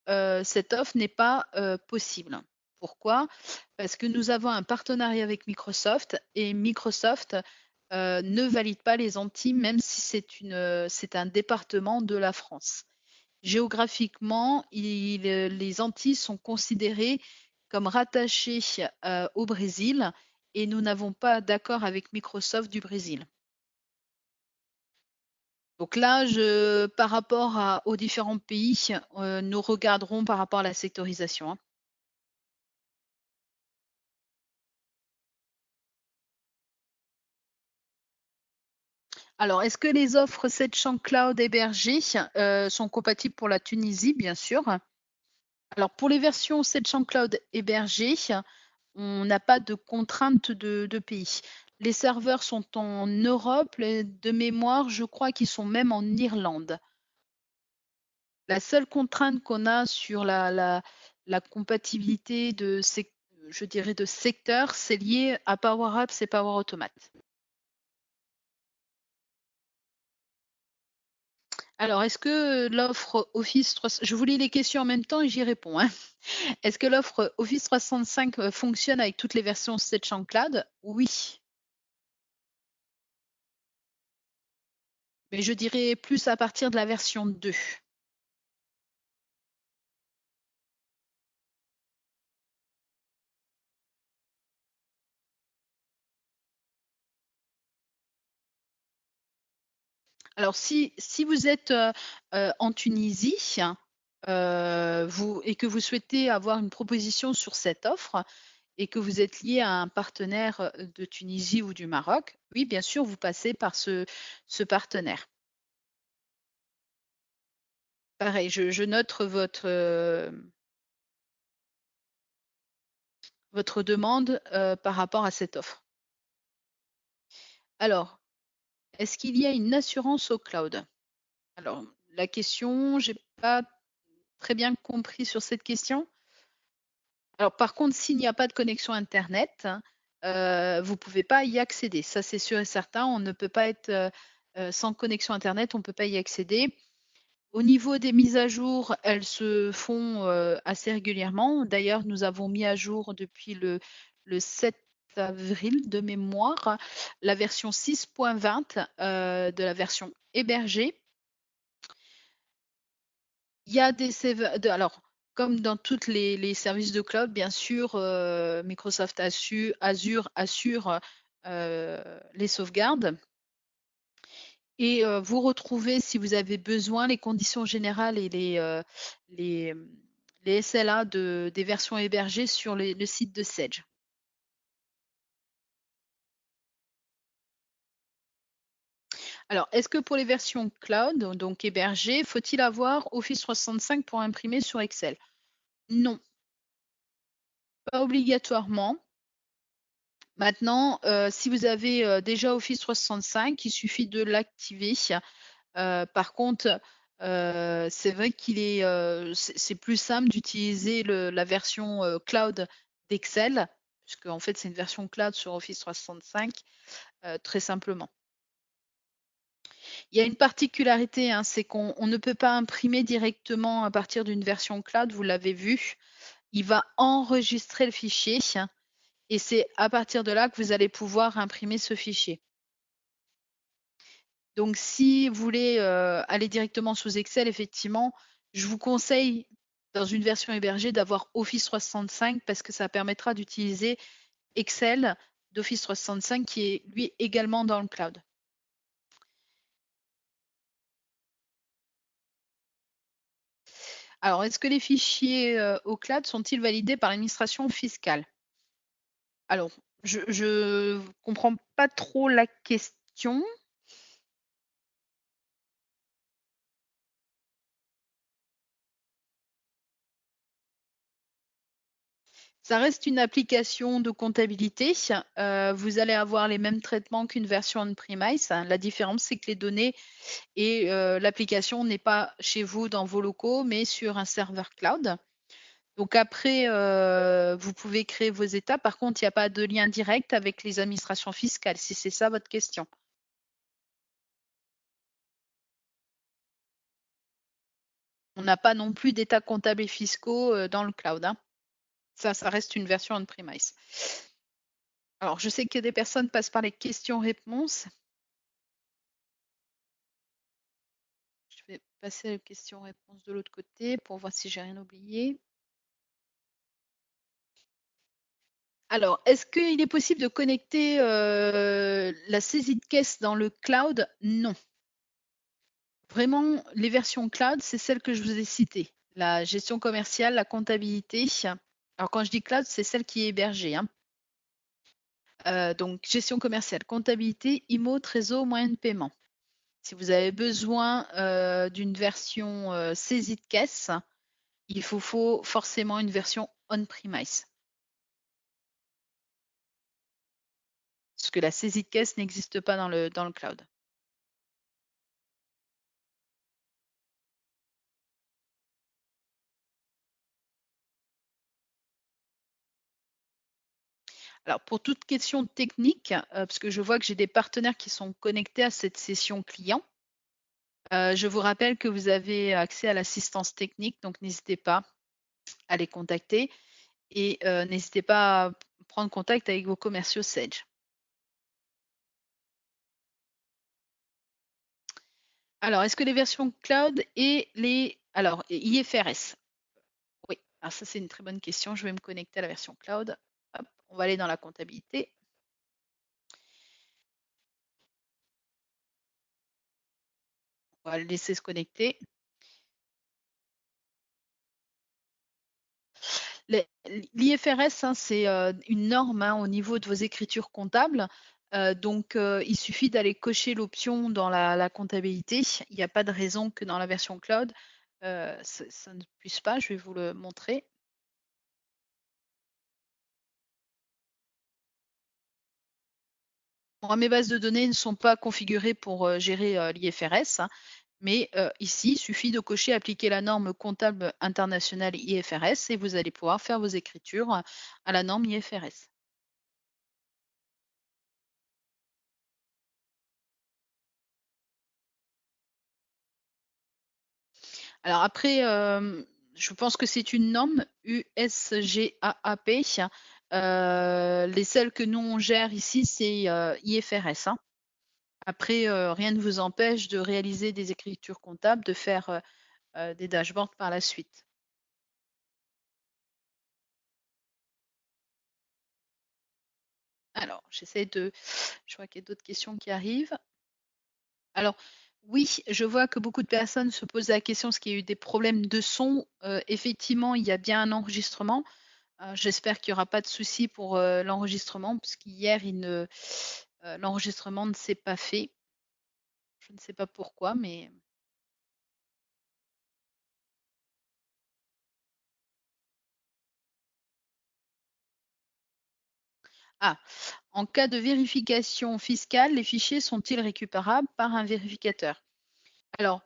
cette offre n'est pas possible. Pourquoi? Parce que nous avons un partenariat avec Microsoft et Microsoft ne valide pas les Antilles, même si c'est un département de la France. Géographiquement, les Antilles sont considérées comme rattachées au Brésil et nous n'avons pas d'accord avec Microsoft du Brésil. Donc là, par rapport aux différents pays, nous regarderons par rapport à la sectorisation, hein. Alors, est-ce que les offres 700 Cloud hébergées sont compatibles pour la Tunisie? Bien sûr. Alors, pour les versions 700 Cloud hébergées, on n'a pas de contrainte de pays. Les serveurs sont en Europe, de mémoire, je crois qu'ils sont même en Irlande. La seule contrainte qu'on a sur la compatibilité je dirais de secteur, c'est lié à Power Apps et Power Automate. Alors, est-ce que l'offre Office 3 je vous lis les questions en même temps et j'y réponds, hein. Est-ce que l'offre Office 365 fonctionne avec toutes les versions Sage en Cloud? Oui, mais je dirais plus à partir de la version 2. Alors si vous êtes, en Tunisie, vous et que vous souhaitez avoir une proposition sur cette offre et que vous êtes lié à un partenaire, de Tunisie ou du Maroc, oui, bien sûr, vous passez par ce partenaire. Pareil, je note votre demande, par rapport à cette offre. Alors, est-ce qu'il y a une assurance au cloud? Alors, la question, j'ai pas très bien compris sur cette question. Alors par contre, s'il n'y a pas de connexion internet, vous pouvez pas y accéder. Ça, c'est sûr et certain. On ne peut pas être, sans connexion internet, on ne peut pas y accéder. Au niveau des mises à jour, elles se font, assez régulièrement. D'ailleurs, nous avons mis à jour depuis le 7 avril de mémoire, la version 6.20, de la version hébergée. Il y a des alors, comme dans toutes les services de cloud, bien sûr, Microsoft Azure assure, les sauvegardes et vous retrouvez, si vous avez besoin, les conditions générales et les, mmh, les SLA des versions hébergées sur le site de Sage. Alors, est-ce que pour les versions cloud, donc hébergées, faut-il avoir Office 365 pour imprimer sur Excel? Non, pas obligatoirement. Maintenant, si vous avez, déjà Office 365, il suffit de l'activer. Par contre, c'est vrai qu'il est, c'est plus simple d'utiliser la version, cloud d'Excel, puisqu'en fait, c'est une version cloud sur Office 365, très simplement. Il y a une particularité, hein, c'est qu'on ne peut pas imprimer directement à partir d'une version cloud, vous l'avez vu. Il va enregistrer le fichier et c'est à partir de là que vous allez pouvoir imprimer ce fichier. Donc si vous voulez, aller directement sous Excel, effectivement, je vous conseille, dans une version hébergée, d'avoir Office 365 parce que ça permettra d'utiliser Excel d'Office 365 qui est, lui, également dans le cloud. Alors, est-ce que les fichiers, au cloud sont-ils validés par l'administration fiscale? Alors, je comprends pas trop la question. Ça reste une application de comptabilité. Vous allez avoir les mêmes traitements qu'une version on-premise. La différence, c'est que les données et l'application n'est pas chez vous dans vos locaux, mais sur un serveur cloud. Donc après, vous pouvez créer vos états. Par contre, il n'y a pas de lien direct avec les administrations fiscales, si c'est ça votre question. On n'a pas non plus d'états comptables et fiscaux, dans le cloud, hein. Ça reste une version on-premise. Alors, je sais que des personnes passent par les questions-réponses. Je vais passer aux questions-réponses de l'autre côté pour voir si j'ai rien oublié. Alors, est-ce qu'il est possible de connecter, la saisie de caisse dans le cloud? Non. Vraiment, les versions cloud, c'est celles que je vous ai citées. La gestion commerciale, la comptabilité. Alors quand je dis cloud, c'est celle qui est hébergée, hein. Donc gestion commerciale, comptabilité, IMO, Trésor, moyens de paiement. Si vous avez besoin, d'une version, saisie de caisse, il vous faut forcément une version on-premise. Parce que la saisie de caisse n'existe pas dans le cloud. Alors pour toute question technique, parce que je vois que j'ai des partenaires qui sont connectés à cette session client, Je vous rappelle que vous avez accès à l'assistance technique, donc n'hésitez pas à les contacter et n'hésitez pas à prendre contact avec vos commerciaux Sage. Alors, est-ce que les versions cloud et les alors IFRS? Oui, alors ça c'est une très bonne question. Je vais me connecter à la version cloud. Hop, on va aller dans la comptabilité. On va le laisser se connecter. L'IFRS, hein, c'est une norme hein, au niveau de vos écritures comptables. Donc, il suffit d'aller cocher l'option dans la comptabilité. Il n'y a pas de raison que dans la version cloud, ça ne puisse pas. Je vais vous le montrer. Moi, mes bases de données ne sont pas configurées pour gérer l'IFRS, hein, mais ici, il suffit de cocher appliquer la norme comptable internationale IFRS et vous allez pouvoir faire vos écritures à la norme IFRS. Alors après, je pense que c'est une norme USGAAP. Les celles que nous on gère ici, c'est IFRS, hein. Après, rien ne vous empêche de réaliser des écritures comptables, de faire des dashboards par la suite. Alors, je vois qu'il y a d'autres questions qui arrivent. Alors, oui, je vois que beaucoup de personnes se posent la question, est-ce qu'il y a eu des problèmes de son? Effectivement, il y a bien un enregistrement. J'espère qu'il y aura pas de souci pour, l'enregistrement puisqu'hier l'enregistrement ne s'est pas fait. Je ne sais pas pourquoi, mais ah! En cas de vérification fiscale, les fichiers sont-ils récupérables par un vérificateur? Alors,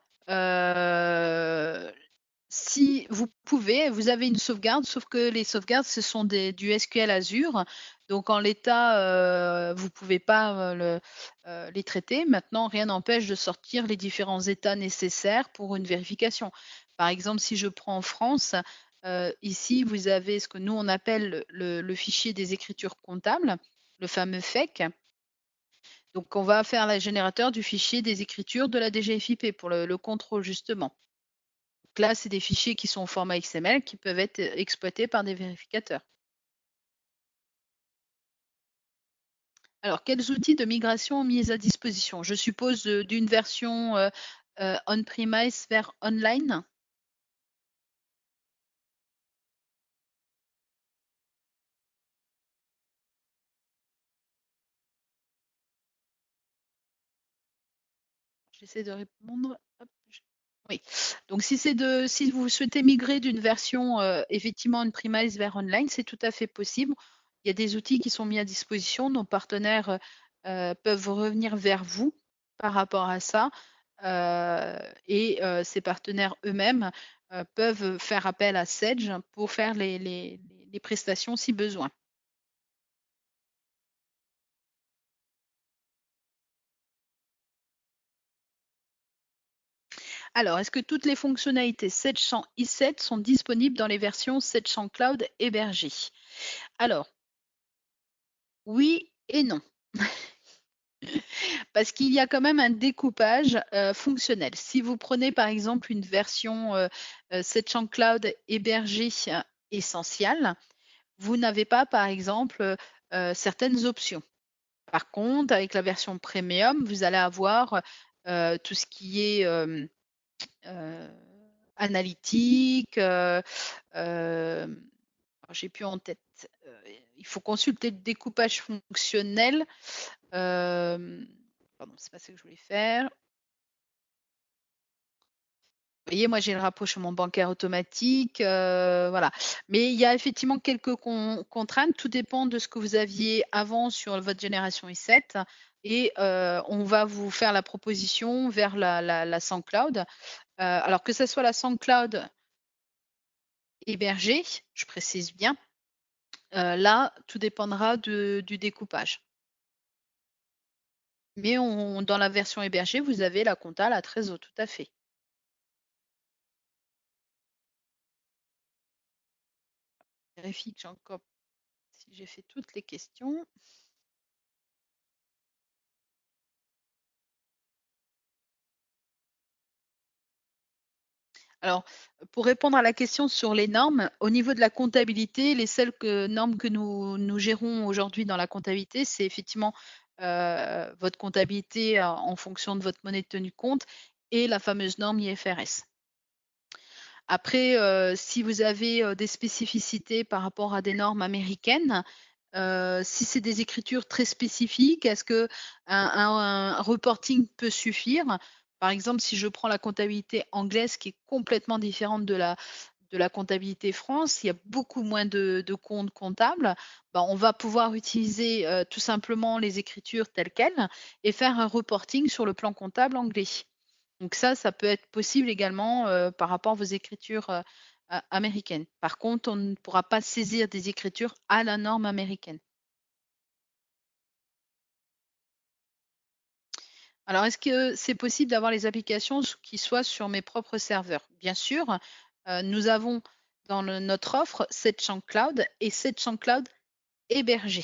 si vous pouvez, vous avez une sauvegarde, sauf que les sauvegardes, ce sont du SQL Azure. Donc en l'état, vous ne pouvez pas, les traiter. Maintenant, rien n'empêche de sortir les différents états nécessaires pour une vérification. Par exemple, si je prends en France, ici, vous avez ce que nous, on appelle le fichier des écritures comptables, le fameux FEC. Donc on va faire le générateur du fichier des écritures de la DGFiP pour le contrôle justement. Donc là, c'est des fichiers qui sont au format XML qui peuvent être exploités par des vérificateurs. Alors, quels outils de migration ont mis à disposition? Je suppose d'une version on-premise vers online. J'essaie de répondre. Hop, oui. Donc, si vous souhaitez migrer d'une version effectivement on-premise vers online, c'est tout à fait possible. Il y a des outils qui sont mis à disposition. Nos partenaires peuvent revenir vers vous par rapport à ça. Et ces partenaires eux-mêmes peuvent faire appel à Sage pour faire les prestations si besoin. Alors, est-ce que toutes les fonctionnalités 700 i7 sont disponibles dans les versions 700 Cloud hébergées? Alors, oui et non. Parce qu'il y a quand même un découpage fonctionnel. Si vous prenez par exemple une version 700 Cloud hébergée essentielle, vous n'avez pas par exemple certaines options. Par contre, avec la version premium, vous allez avoir tout ce qui est Heu, analytique, alors j'ai plus en tête, il faut consulter le découpage fonctionnel, hem, pardon, c'est pas ça que je voulais faire. Vous voyez, moi j'ai le rapprochement bancaire automatique, voilà. Mais il y a effectivement quelques contraintes, tout dépend de ce que vous aviez avant sur votre génération i7 et on va vous faire la proposition vers la SansCloud. Alors que ça soit la SansCloud hébergé, je précise bien, là, tout dépendra du découpage. Mais dans la version hébergée, vous avez la compta, la trésor, tout à fait. Je vérifie que j'ai encore, si j'ai fait toutes les questions. Alors, pour répondre à la question sur les normes, au niveau de la comptabilité, les seules normes que nous gérons aujourd'hui dans la comptabilité, c'est effectivement votre comptabilité en fonction de votre monnaie de tenue de compte et la fameuse norme IFRS. Après, si vous avez des spécificités par rapport à des normes américaines, si c'est des écritures très spécifiques, est-ce que un reporting peut suffire? Par exemple, si je prends la comptabilité anglaise qui est complètement différente de la comptabilité France, il y a beaucoup moins de comptes comptables. Ben, on va pouvoir utiliser, tout simplement les écritures telles quelles et faire un reporting sur le plan comptable anglais. Donc ça peut être possible également, par rapport à vos écritures, américaines. Par contre, on ne pourra pas saisir des écritures à la norme américaine. Alors, est-ce que c'est possible d'avoir les applications qui soient sur mes propres serveurs? Bien sûr, nous avons dans notre offre 7 Cloud et 7 Cloud hébergé.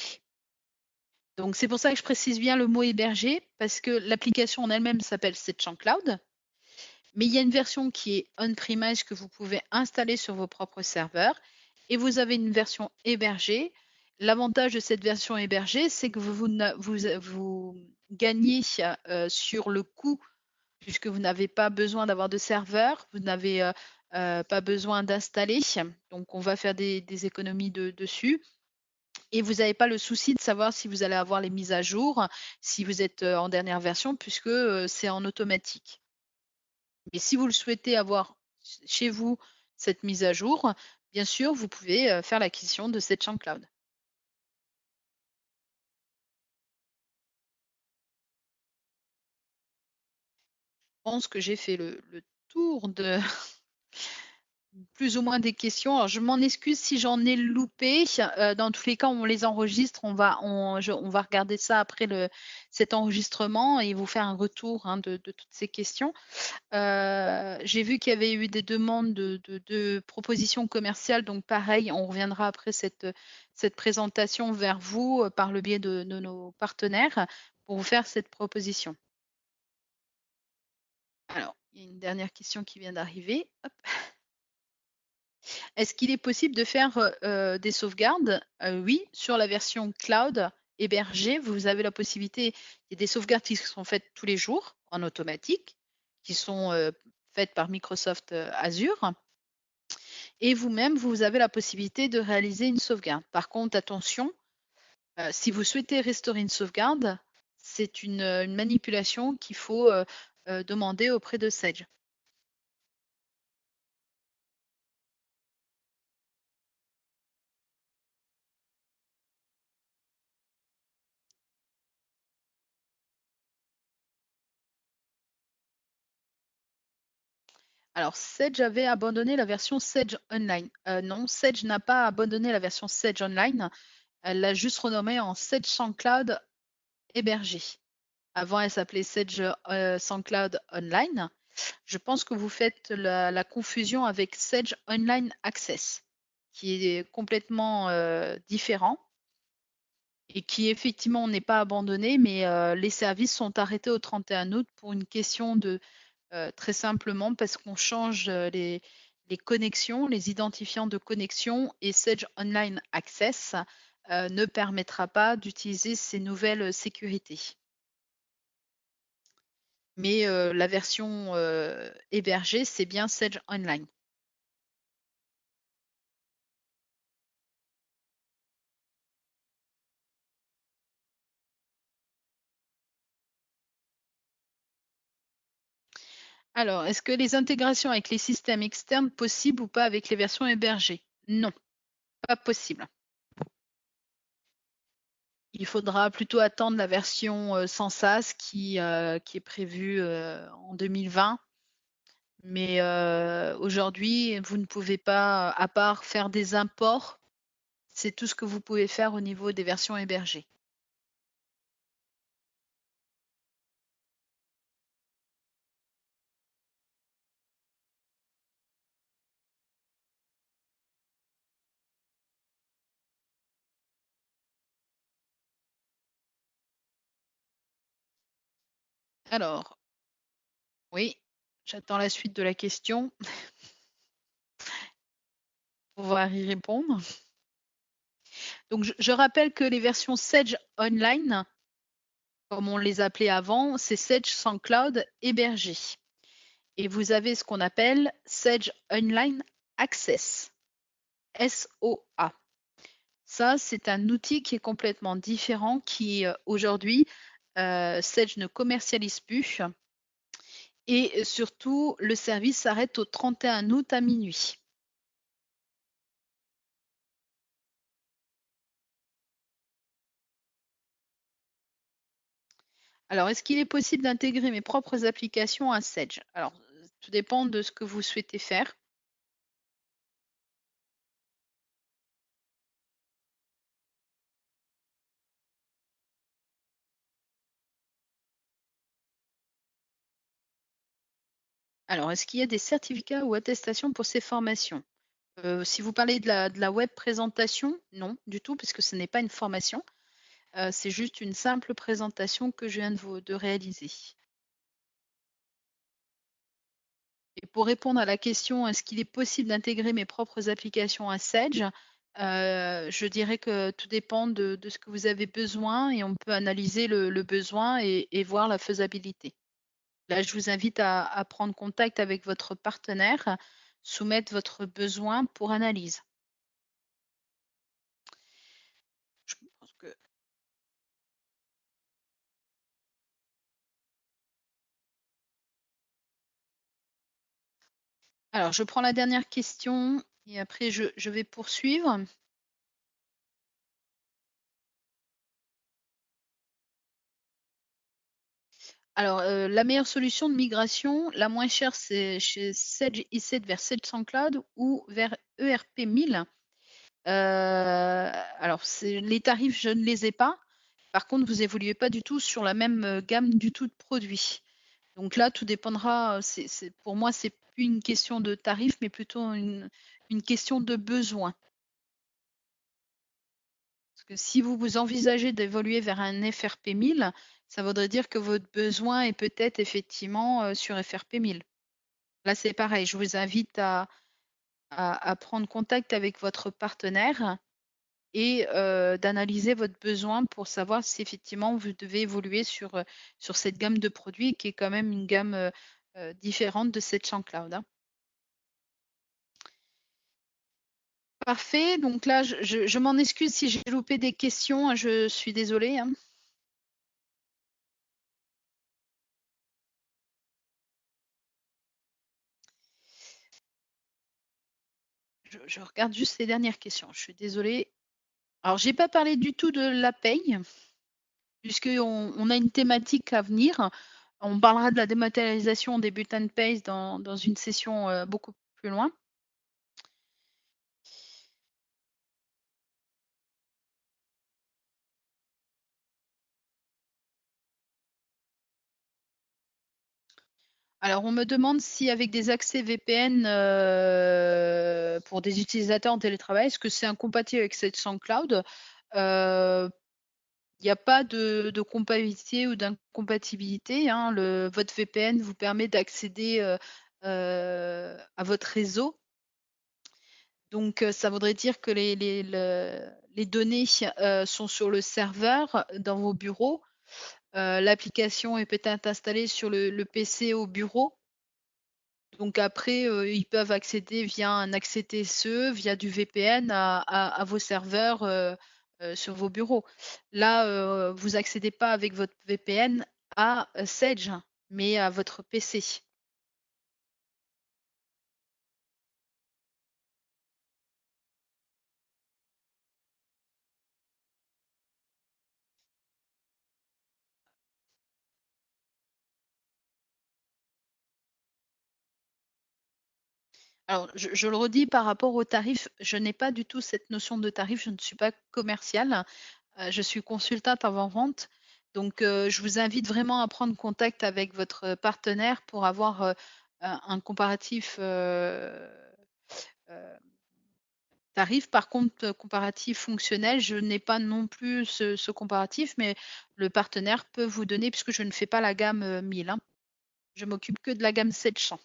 Donc c'est pour ça que je précise bien le mot hébergé, parce que l'application en elle-même s'appelle 7 Cloud, mais il y a une version qui est on-premise que vous pouvez installer sur vos propres serveurs et vous avez une version hébergée. L'avantage de cette version hébergée, c'est que vous gagnez sur le coût puisque vous n'avez pas besoin d'avoir de serveur, vous n'avez pas besoin d'installer. Donc, on va faire des économies dessus. Et vous n'avez pas le souci de savoir si vous allez avoir les mises à jour, si vous êtes en dernière version, puisque c'est en automatique. Mais si vous le souhaitez avoir chez vous, cette mise à jour, bien sûr, vous pouvez faire l'acquisition de cette chambre cloud. Je pense que j'ai fait le tour de plus ou moins des questions. Alors, je m'en excuse si j'en ai loupé. Dans tous les cas, on les enregistre. On va regarder ça après cet enregistrement et vous faire un retour hein, de toutes ces questions. J'ai vu qu'il y avait eu des demandes de propositions commerciales. Donc, pareil, on reviendra après cette présentation vers vous par le biais de nos partenaires pour vous faire cette proposition. Alors, il y a une dernière question qui vient d'arriver. Hop. Est-ce qu'il est possible de faire, des sauvegardes? Oui, sur la version cloud hébergée, vous avez la possibilité il y a des sauvegardes qui sont faites tous les jours en automatique, qui sont, faites par Microsoft, Azure et vous-même, vous avez la possibilité de réaliser une sauvegarde. Par contre, attention, si vous souhaitez restaurer une sauvegarde, c'est une manipulation qu'il faut, demander auprès de Sage. Alors, Sage avait abandonné la version Sage Online. Non, Sage n'a pas abandonné la version Sage Online. Elle l'a juste renommée en Sage SoundCloud hébergé. Avant, elle s'appelait Sage SoundCloud Online. Je pense que vous faites la confusion avec Sage Online Access, qui est complètement différent et qui effectivement n'est pas abandonné, mais les services sont arrêtés au 31 août pour une question de très simplement parce qu'on change, les connexions, les identifiants de connexion et Sage Online Access, ne permettra pas d'utiliser ces nouvelles, sécurités. Mais, la version, hébergée, c'est bien Sage Online. Alors, est-ce que les intégrations avec les systèmes externes possibles ou pas avec les versions hébergées? Non, pas possible. Il faudra plutôt attendre la version, sans SaaS qui est prévue, en 2020. Mais, aujourd'hui, vous ne pouvez pas, à part faire des imports, c'est tout ce que vous pouvez faire au niveau des versions hébergées. Alors, oui, j'attends la suite de la question pour pouvoir y répondre. Donc, je rappelle que les versions Sage Online, comme on les appelait avant, c'est Sage sans cloud hébergé. Et vous avez ce qu'on appelle Sage Online Access, SOA. Ça, c'est un outil qui est complètement différent, qui aujourd'hui, Sage ne commercialise plus. Et surtout, le service s'arrête au 31 août à minuit. Alors, est-ce qu'il est possible d'intégrer mes propres applications à Sage? Alors, tout dépend de ce que vous souhaitez faire. Alors, est-ce qu'il y a des certificats ou attestations pour ces formations? Si vous parlez de la web présentation, non, du tout, puisque ce n'est pas une formation. C'est juste une simple présentation que je viens de réaliser. Et pour répondre à la question, est-ce qu'il est possible d'intégrer mes propres applications à Sage? Je dirais que tout dépend de ce que vous avez besoin et on peut analyser le besoin et voir la faisabilité. Là, je vous invite à prendre contact avec votre partenaire, soumettre votre besoin pour analyse. Je pense que alors je prends la dernière question et après je vais poursuivre. Alors, la meilleure solution de migration, la moins chère, c'est chez Sage i7 vers Sage Cloud ou vers ERP 1000. Alors c'est les tarifs, je ne les ai pas. Par contre, vous évoluez pas du tout sur la même, gamme du tout de produits. Donc là, tout dépendra, c'est pour moi, c'est plus une question de tarif, mais plutôt une question de besoin. Parce que si vous vous envisagez d'évoluer vers un FRP 1000, ça voudrait dire que votre besoin est peut-être effectivement, sur FRP 1000. Là, c'est pareil, je vous invite à prendre contact avec votre partenaire et d'analyser votre besoin pour savoir si effectivement vous devez évoluer sur cette gamme de produits qui est quand même une gamme, différente de cette Champ Cloud, hein. Parfait, donc là, je m'en excuse si j'ai loupé des questions, hein, je suis désolée, hein. Je regarde juste les dernières questions, je suis désolée. Alors j'ai pas parlé du tout de la paye, puisqu'on a une thématique à venir. On parlera de la dématérialisation des bulletins de paye dans une session, beaucoup plus loin. Alors, on me demande si avec des accès VPN, pour des utilisateurs en télétravail, est-ce que c'est incompatible avec cette SoundCloud? Il n'y a pas de compatibilité ou d'incompatibilité, hein. Votre VPN vous permet d'accéder, à votre réseau. Donc, ça voudrait dire que les données, sont sur le serveur dans vos bureaux. L'application est peut-être installée sur le PC au bureau. Donc après, ils peuvent accéder via un accès TSE, via du VPN à vos serveurs, sur vos bureaux. Là, vous accédez pas avec votre VPN à, Sage, mais à votre PC. Alors je le redis par rapport aux tarifs, je n'ai pas du tout cette notion de tarif, je ne suis pas commerciale, je suis consultante avant-vente. Donc je vous invite vraiment à prendre contact avec votre partenaire pour avoir, un comparatif, tarifs. Par contre, comparatif fonctionnel, je n'ai pas non plus ce comparatif, mais le partenaire peut vous donner puisque je ne fais pas la gamme, 1000, hein. Je m'occupe que de la gamme 700.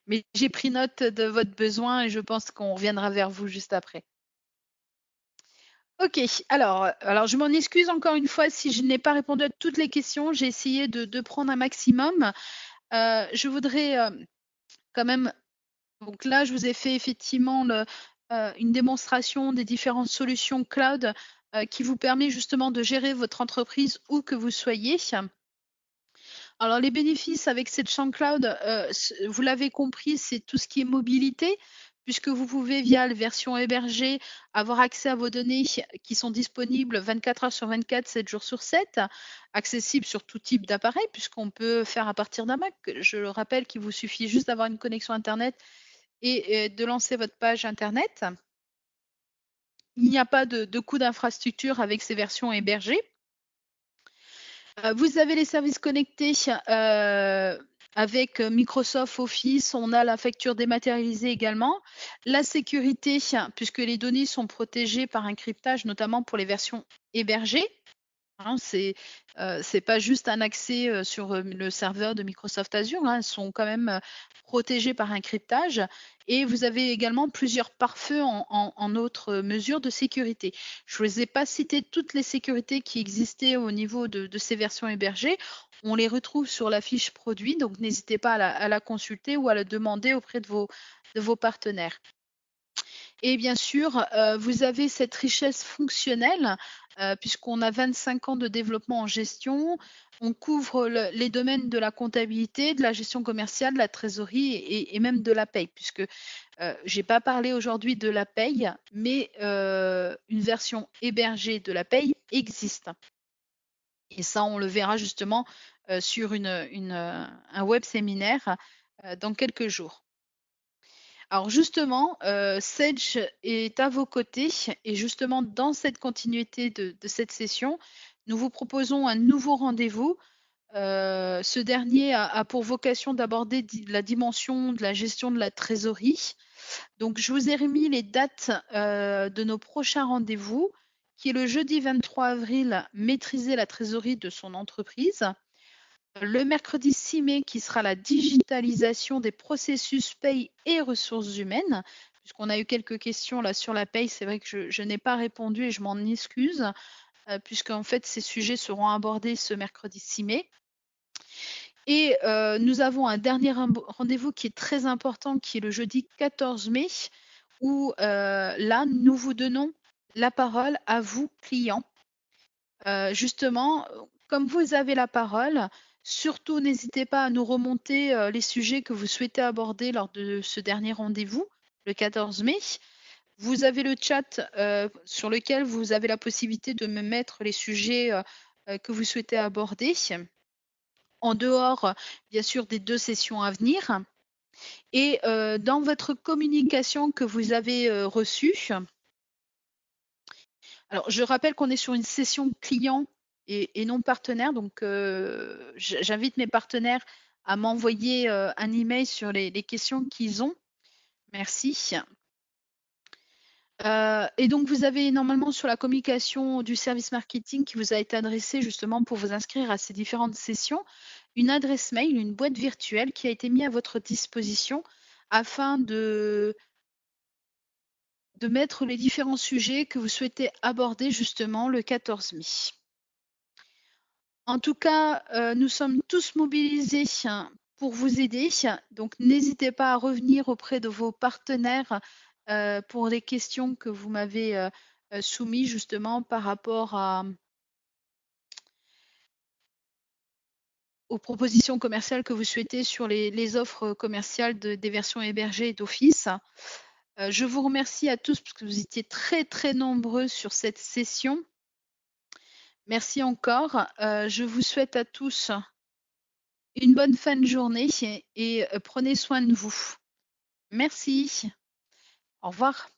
Mais j'ai pris note de votre besoin et je pense qu'on reviendra vers vous juste après. OK, alors je m'en excuse encore une fois si je n'ai pas répondu à toutes les questions. J'ai essayé de prendre un maximum. Je voudrais, quand même donc là, je vous ai fait effectivement une démonstration des différentes solutions cloud, qui vous permet justement de gérer votre entreprise où que vous soyez. Alors les bénéfices avec cette chambre cloud, vous l'avez compris, c'est tout ce qui est mobilité, puisque vous pouvez via la version hébergée avoir accès à vos données qui sont disponibles 24 heures sur 24, 7 jours sur 7, accessibles sur tout type d'appareil puisqu'on peut faire à partir d'un Mac. Je le rappelle qu'il vous suffit juste d'avoir une connexion internet et de lancer votre page internet. Il n'y a pas de coût d'infrastructure avec ces versions hébergées. Vous avez les services connectés, avec Microsoft Office, on a la facture dématérialisée également. La sécurité, puisque les données sont protégées par un cryptage, notamment pour les versions hébergées. Hein, c'est pas juste un accès, sur, le serveur de Microsoft Azure, hein, elles sont quand même, protégées par un cryptage et vous avez également plusieurs pare-feux en autres mesures de sécurité. Je ne vous ai pas cité toutes les sécurités qui existaient au niveau de ces versions hébergées. On les retrouve sur la fiche produit, donc n'hésitez pas à la consulter ou à la demander auprès de vos partenaires. Et bien sûr, vous avez cette richesse fonctionnelle, puisqu'on a 25 ans de développement en gestion. On couvre les domaines de la comptabilité, de la gestion commerciale, de la trésorerie et même de la paye, puisque je n'ai pas parlé aujourd'hui de la paye, mais une version hébergée de la paye existe. Et ça, on le verra justement sur un web séminaire dans quelques jours. Alors justement, Sage est à vos côtés et justement dans cette continuité de cette session, nous vous proposons un nouveau rendez-vous. Ce dernier a pour vocation d'aborder la dimension de la gestion de la trésorerie. Donc je vous ai remis les dates, de nos prochains rendez-vous, qui est le jeudi 23 avril, maîtriser la trésorerie de son entreprise. Le mercredi 6 mai, qui sera la digitalisation des processus paye et ressources humaines, puisqu'on a eu quelques questions là sur la paye. C'est vrai que je n'ai pas répondu et je m'en excuse, puisqu'en fait ces sujets seront abordés ce mercredi 6 mai. Et nous avons un dernier rendez-vous qui est très important, qui est le jeudi 14 mai, où là, nous vous donnons la parole à vous, clients. Justement, comme vous avez la parole, surtout n'hésitez pas à nous remonter les sujets que vous souhaitez aborder lors de ce dernier rendez-vous, le 14 mai. Vous avez le chat sur lequel vous avez la possibilité de me mettre les sujets que vous souhaitez aborder, en dehors, bien sûr, des 2 sessions à venir. Et dans votre communication que vous avez reçue, alors je rappelle qu'on est sur une session client et non partenaire, donc j'invite mes partenaires à m'envoyer un email sur les questions qu'ils ont. Merci. Et donc vous avez normalement sur la communication du service marketing qui vous a été adressé justement pour vous inscrire à ces différentes sessions, une adresse mail, une boîte virtuelle qui a été mise à votre disposition afin de mettre les différents sujets que vous souhaitez aborder justement le 14 mai. En tout cas, nous sommes tous mobilisés pour vous aider, donc n'hésitez pas à revenir auprès de vos partenaires pour les questions que vous m'avez soumises justement par rapport aux propositions commerciales que vous souhaitez sur les offres commerciales des versions hébergées d'Office. Je vous remercie à tous parce que vous étiez très très nombreux sur cette session. Merci encore. Je vous souhaite à tous une bonne fin de journée et prenez soin de vous. Merci. Au revoir.